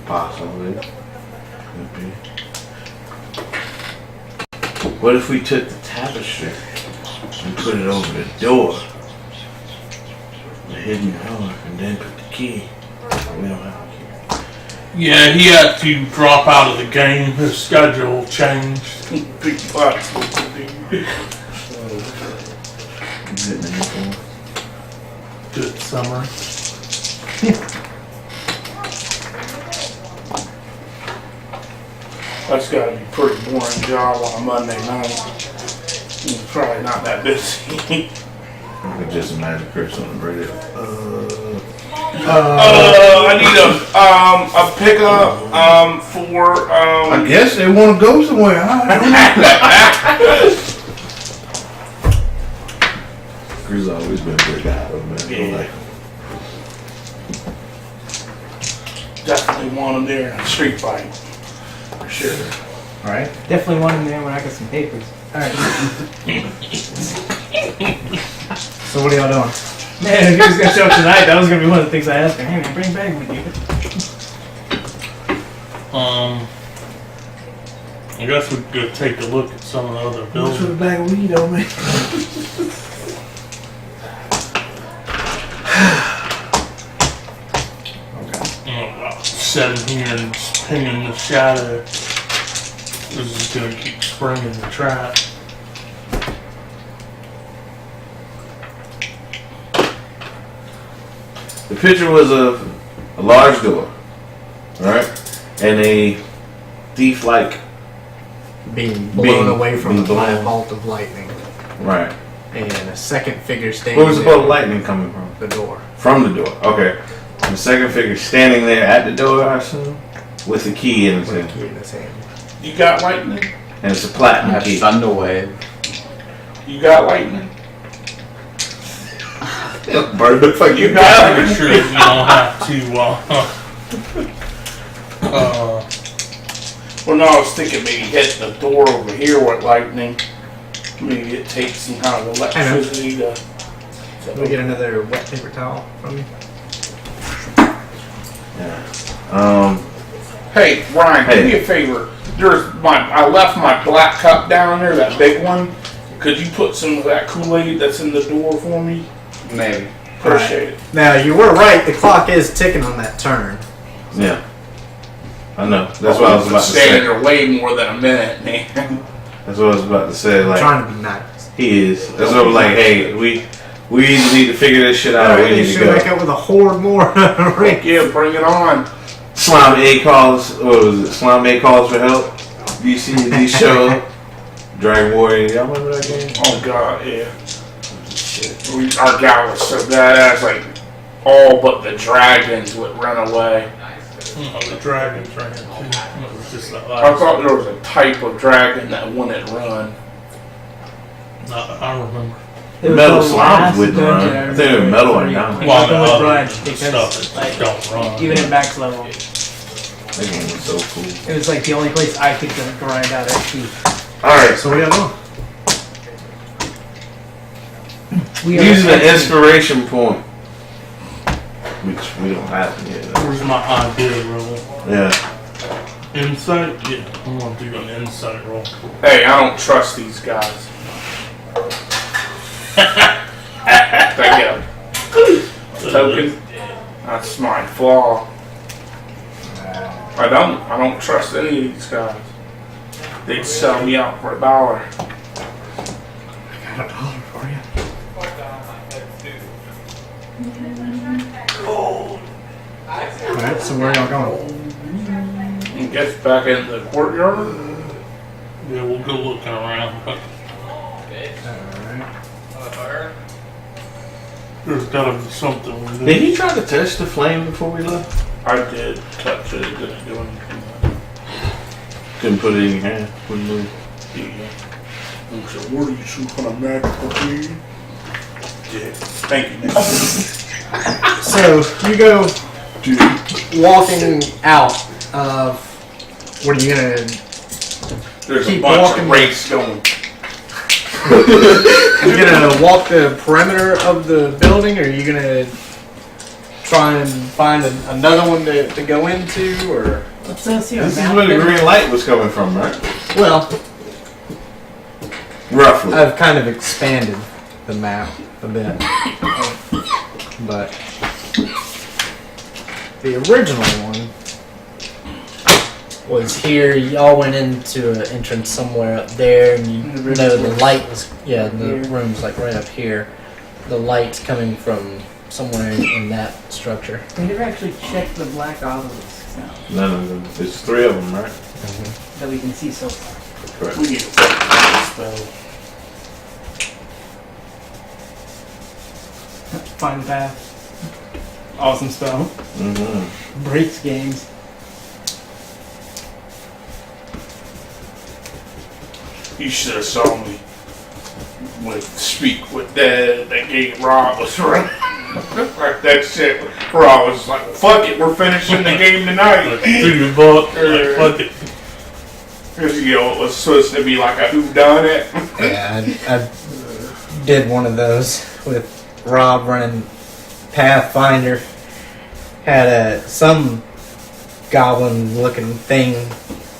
Possibly. Could be. What if we took the tapestry and put it over the door? The hidden door, and then put the key. We don't have a key. Yeah, he had to drop out of the game. His schedule changed. Big bucks. Is it in the corner? good summary. That's got to be a pretty boring job on a Monday night. He's probably not that busy. I can just imagine Chris on the radio. I need a pickup for I guess they want to go somewhere. I don't know. Chris has always been a good guy, though, man. Yeah. Like, definitely want him there in a street fight. For sure. All right. Definitely want him there when I got some papers. All right. So what are y'all doing? Man, if he was gonna show up tonight, that was gonna be one of the things I asked him. Hey man, bring a bag with you. I guess we could go take a look at some of the other what's with a buildings. bag of weed on me? Sitting here and spinning the shadow. This is gonna keep springing the trap. The picture was a large door, right? And a thief-like, Being blown away from being the blown. bolt of lightning, right? and a second figure standing. Where was the bolt of in lightning coming from? the door. From the door. Okay. And the second figure standing there at the door, I assume, with the key in his With a hand. key in his hand. You got lightning? And it's a platinum That's key. Thunderwave. You got lightning? Burn the fucking You got Pretty lightning? sure you don't have to, Well, no, I was thinking maybe hit the door over here with lightning. Maybe it takes some kind of electricity to. Can we get another wet paper towel from you? Hey, Ryan, Hey. do me a favor. I left my black cup down there, that big one. Could you put some of that Kool-Aid that's in the door for me? Maybe. Appreciate it. Now you were right. The clock is ticking on that turn. Yeah. I know. That's what I was about to Standing say. there way more than a minute, man. That's what I was about to say. I'm Like, trying to be nice. he is. That's what I was like, hey, we either need to figure this shit out or we you need to should wake go. up with a horde more. Right. Yeah, bring it on. Slime A calls, what was it? Slime A calls for help. DC show. Dragon Warrior. Y'all remember that game? Oh God, yeah. Our guy was so badass, like all but the dragons would run away. the dragons right here too. It was just that I last. thought there was a type of dragon that wouldn't run. I remember. It was Metal the slimes last wouldn't dungeon run. I I think they were remember metal where right you- now. you Well, don't the run other because, stuff that like, don't run. even in max level, That game was so cool. it was like the only place I could grind out XP. Alright, So what are y'all doing? We are using an XP. inspiration point. Which we don't have yet. Where's my idea roll? Yeah. Insight? Yeah, I'm gonna do an insight roll. Hey, I don't trust these guys. Thank you. Token. That's my flaw. I don't trust any of these guys. They'd sell me out for $1. Got $1 for you. Alright, so where are y'all going? And gets back in the courtyard. Yeah, we'll go looking around, but Alright. there's gotta be something we do. Did he try to touch the flame before we left? I did touch it. It didn't do anything. Couldn't put it in your hand. Wouldn't move. Yeah. And so, what are you, some kind of magical thing? Yeah. Thank you, Nick. So you go walking out of. What are you gonna? There's a Keep bunch walking. of race going. You gonna walk the perimeter of the building, or are you gonna try and find another one to go into, or? Let's see This is where the green light was coming from, right? Well, Roughly. I've kind of expanded the map a bit, but the original one was here. Y'all went into an entrance somewhere up there, and you know the light was the room's like right up here. The light coming from somewhere in that structure. We never actually checked the black obelisks now None of them. There's 3 of them, right? that we can see so far. Correct. We need to spell. Find the path. Awesome spell. Mm-hmm. Breaks games. You should have saw me with speak with that game Rob was running. Like that shit. Rob was like, fuck it, we're finishing the game tonight. Like, through the book. Like, fuck it. Because, you know, it was supposed to be like a whodunit. Yeah, I did one of those with Rob running Pathfinder. Had some goblin-looking thing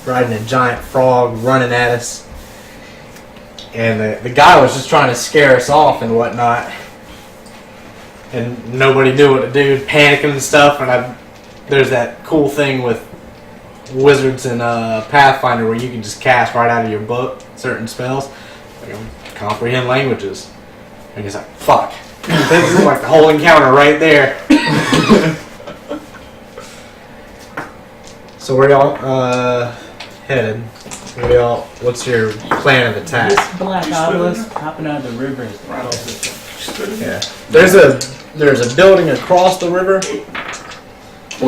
riding a giant frog running at us. And the guy was just trying to scare us off and whatnot. And nobody knew what to do, panicking and stuff. And there's that cool thing with wizards and Pathfinder where you can just cast right out of your book certain spells. Like, comprehend languages. And he's like, fuck. This is like the whole encounter right there. So where y'all headed? What's your plan of attack? This black obelisk hopping out of the river is the closest one. Yeah. There's a building across the river. It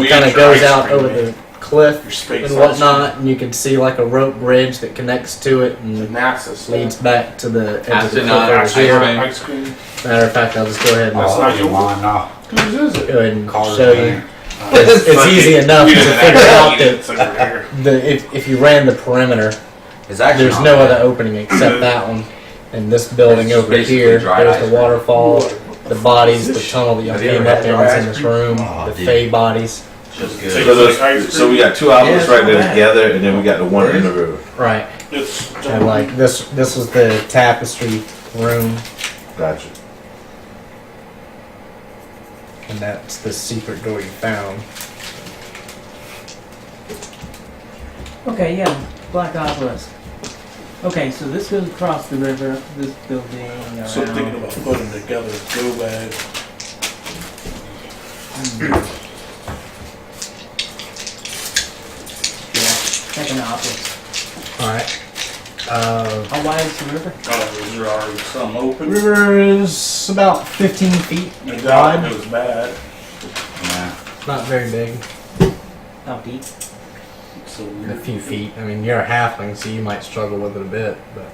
kind of goes out over the cliff Your space and whatnot, and you can see like a rope bridge that connects to it and NASA stuff. leads back to the edge of the cliff Astronaut over ice here. cream. Ice cream. Matter of fact, I'll just go ahead and That's not your mine now. Whose is it? go ahead and Carter's show you. thing. It's easy enough to figure out that that. if you ran the perimeter, It's actually there's not no bad. other opening except that one. And this building It's over basically here, dry there's ice the cream. waterfall, the bodies, the tunnel that y'all Have you came ever up had in dry that's in ice this cream? room, Oh, the dude. Fey bodies. Just So good. So we got 2 outlets Yeah, right it's there not bad. together, and then we got the one in the river. Right. It's And like this was the tapestry room, Gotcha. and that's the secret door you found. Okay, yeah, black obelisk. Okay, so this goes across the river, this building around. So thinking about putting together a go bag. Yeah, second obelisk. Alright. How wide is the river? Oh, is there already some open? River is about 15 feet The God wide. knows bad. Yeah. Not very big. How deep? So A few feet. I mean, you're a halfling, so you might struggle with it a bit, but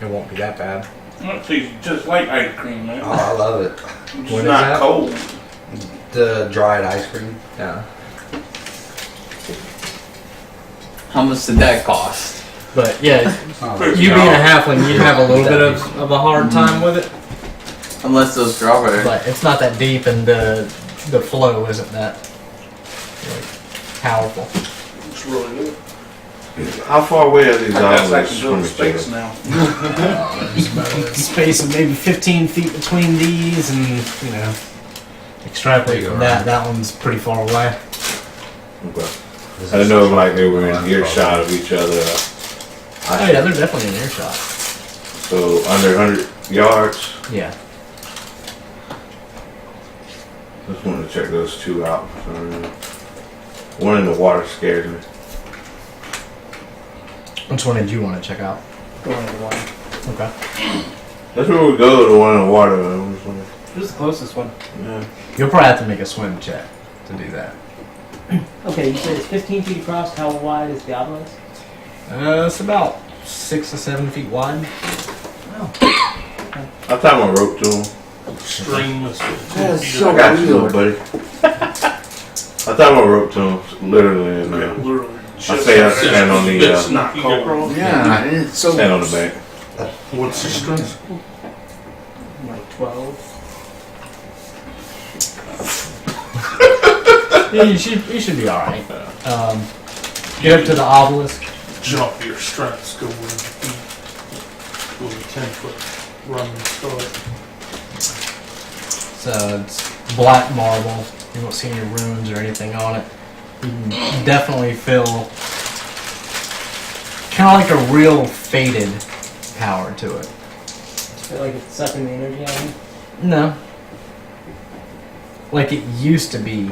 it won't be that bad. It tastes just like ice cream, man. Oh, I love it. It's What is not that? cold. The dried ice cream. Yeah. How much did that cost? But yeah, Oh, you being a halfling, you'd have a little bit of a hard time with it. Unless those strawberries. But it's not that deep, and the flow isn't that like, powerful. It's really good. How far away are these I guess I obelisks can go from to each space other? now. There's about a space of maybe 15 feet between these, and you know, extrapolate from that. That one's pretty far away. Okay. I didn't know if like they were in earshot of each other. Oh yeah, they're definitely in earshot. So under 100 yards. Yeah. Just wanted to check those 2 out. One in the water scares me. Which one did you want to check out? Going to the water. Okay. That's where we go. The one in the water. I was wondering. This is the closest one. Yeah. You'll probably have to make a swim check to do that. Okay, you said it's 15 feet across. How wide is the obelisk? It's about 6 to 7 feet wide. I'll tie my rope to him. String is I got you, little buddy. I'll tie my rope to him, literally, and literally. I say I stand on the It's not cold. Yeah, it's so. stand on the bank. What's the strength? Like 12. Yeah, you should be alright. Get up to the obelisk. Jump your strengths, go with your feet. Go with a 10-foot run and start. So it's black marble. You won't see any runes or anything on it. You can definitely feel kind of like a real faded power to it. I feel like it's sucking the energy out of me. No. like it used to be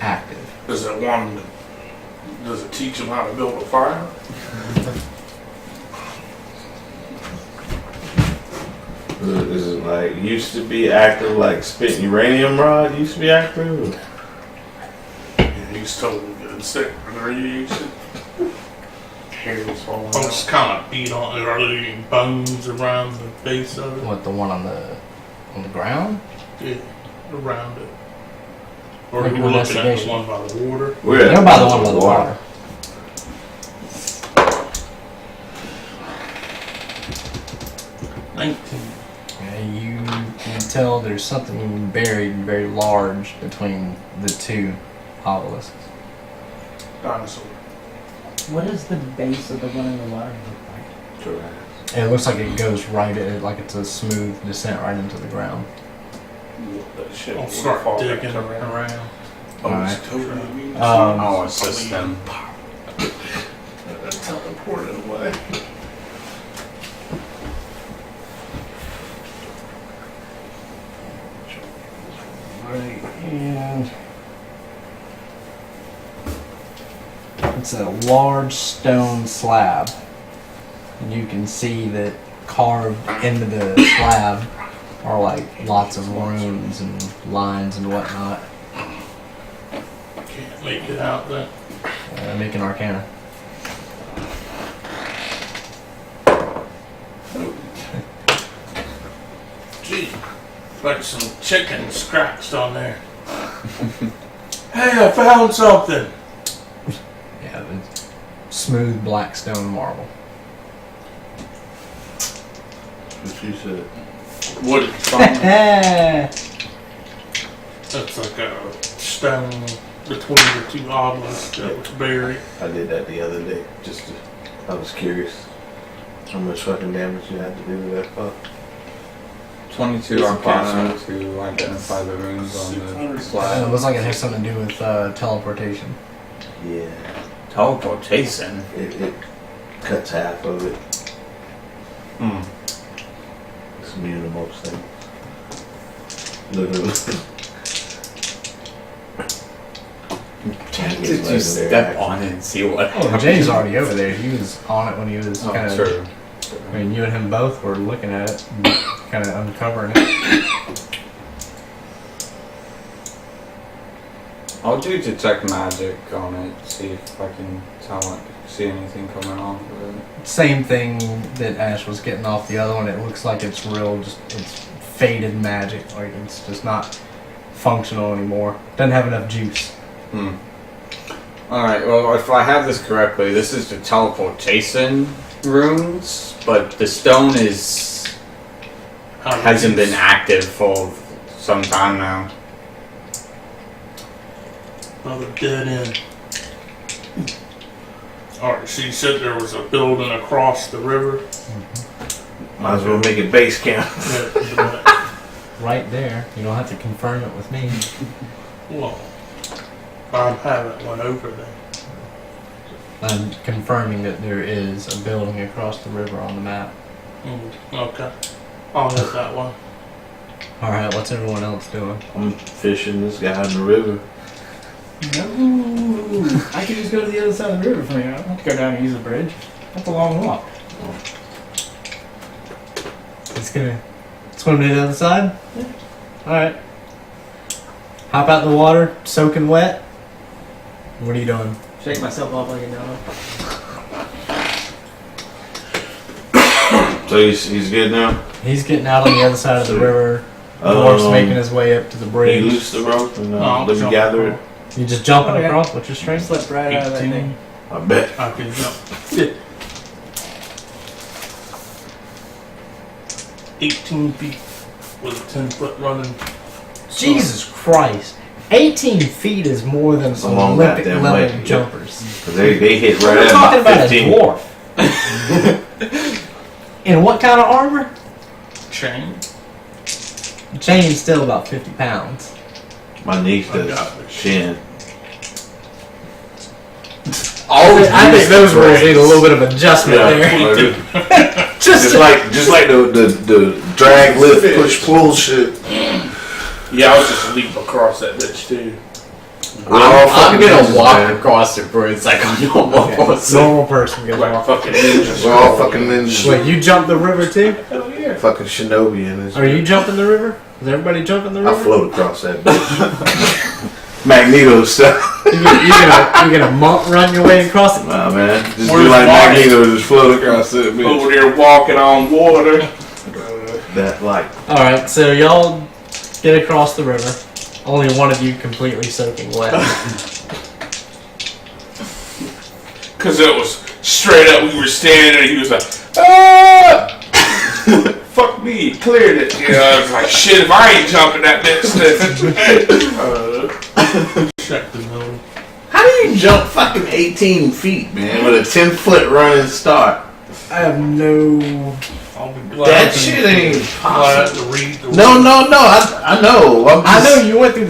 active. Does it teach them how to build a fire? Is it like used to be active, like spitting uranium rod used to be active? Yeah, he's totally good. Sick for 3 years. Hair was falling I was out. kind of beat on it. Are there any bones around the base of it? What, the one on the ground? Yeah, around it. Or Make you an were looking at the investigation. one by the water. We're They're by the one by the water. 19. Yeah, you can tell there's something buried very large between the two obelisks. Dinosaur. What does the base of the one in the water look like? And it looks like it goes right in, like it's a smooth descent right into the ground. That shit I'll will start fall back digging around. around. Oh, Alright. it's totally Oh, it's just them. teleported away. Right, and it's a large stone slab. And you can see that carved into the slab are like lots of runes and lines and whatnot. Can't make it out then. Make an arcana. Gee, like some chicken scratched on there. Hey, I found something. Yeah, it's smooth black stone marble. What you said. What did you find? That's like a stone between the two obelisks that was buried. I did that the other day. I was curious how much fucking damage you had to do with that fuck. 22 It's Arcana impossible. to identify the runes on the 600. It slab. looks like it has something to do with teleportation. Yeah. Teleportation. It cuts half of it. Hmm. It's immune to most things. Literally. Did you step on it and see what Oh, Jay's already over there. He was on it when he was Oh, kind of. true. I mean, you and him both were looking at it, kind of uncovering it. I'll do detect magic on it, see if I can see anything coming off of it. Same thing that Ash was getting off the other one. It looks like it's real, it's faded magic. Like it's just not functional anymore. Doesn't have enough juice. Hmm. Alright, well, if I have this correctly, this is the teleportation runes, but the stone hasn't been active for some time now. Another dead end. Alright, so you said there was a building across the river? Might as well make it base camp. Right there. You don't have to confirm it with me. Well, I haven't went over there. I'm confirming that there is a building across the river on the map. Okay. I'll hit that one. Alright, what's everyone else doing? I'm fishing this guy in the river. No, I can just go to the other side of the river from here. I don't have to go down and use the bridge. That's a long walk. It's gonna swim to the other side? Yeah. Alright. Hop out in the water, soaking wet. What are you doing? Shake myself off like a dog. So he's good now? He's getting out on the other side of the river. Dwarf's making his way up to the He bridge. loosed the rope and Oh, let me gather it. You just jumping Oh, yeah. across? What's your strength? Slipped right out of that 18. thing. I bet. I can jump. 18 feet with a 10-foot running. Jesus Christ. 18 feet is more than That's a some long Olympic goddamn level way. jumpers. Cause they hit We're right at talking about about 15. a dwarf. In what kind of armor? Chain. The chain's still about 50 pounds. My niece I got does this. shin. I think those words need a little bit of adjustment there. Just like the drag, lift, push, pull shit. Yeah, I was just leap across that bitch too. I'm gonna ninjas, walk man. across it, bro. It's like a normal Okay. person. Normal person goes Like walk. fucking ninjas. We're all fucking ninjas. Wait, you jump the river too? Hell yeah. Fucking shinobi in this. Are you jumping the river? Is everybody jumping the I river? float across that bitch. Magneto stuff. You're gonna monk run your way across it? Nah, man. Just Where's be like Marty? Magneto, just float across that bitch. Over there walking on water. That like. Alright, so y'all get across the river. Only one of you completely soaking wet. Cause it was straight up, we were standing there and he was like, ah! Fuck me, he cleared it. You know, I was like, shit, if I ain't jumping that bitch, then. Check the building. How do you jump fucking 18 feet, man, with a 10-foot running start? I have no... I'll be glad That to- shit ain't glad possible. to read the No, I know. I know you went through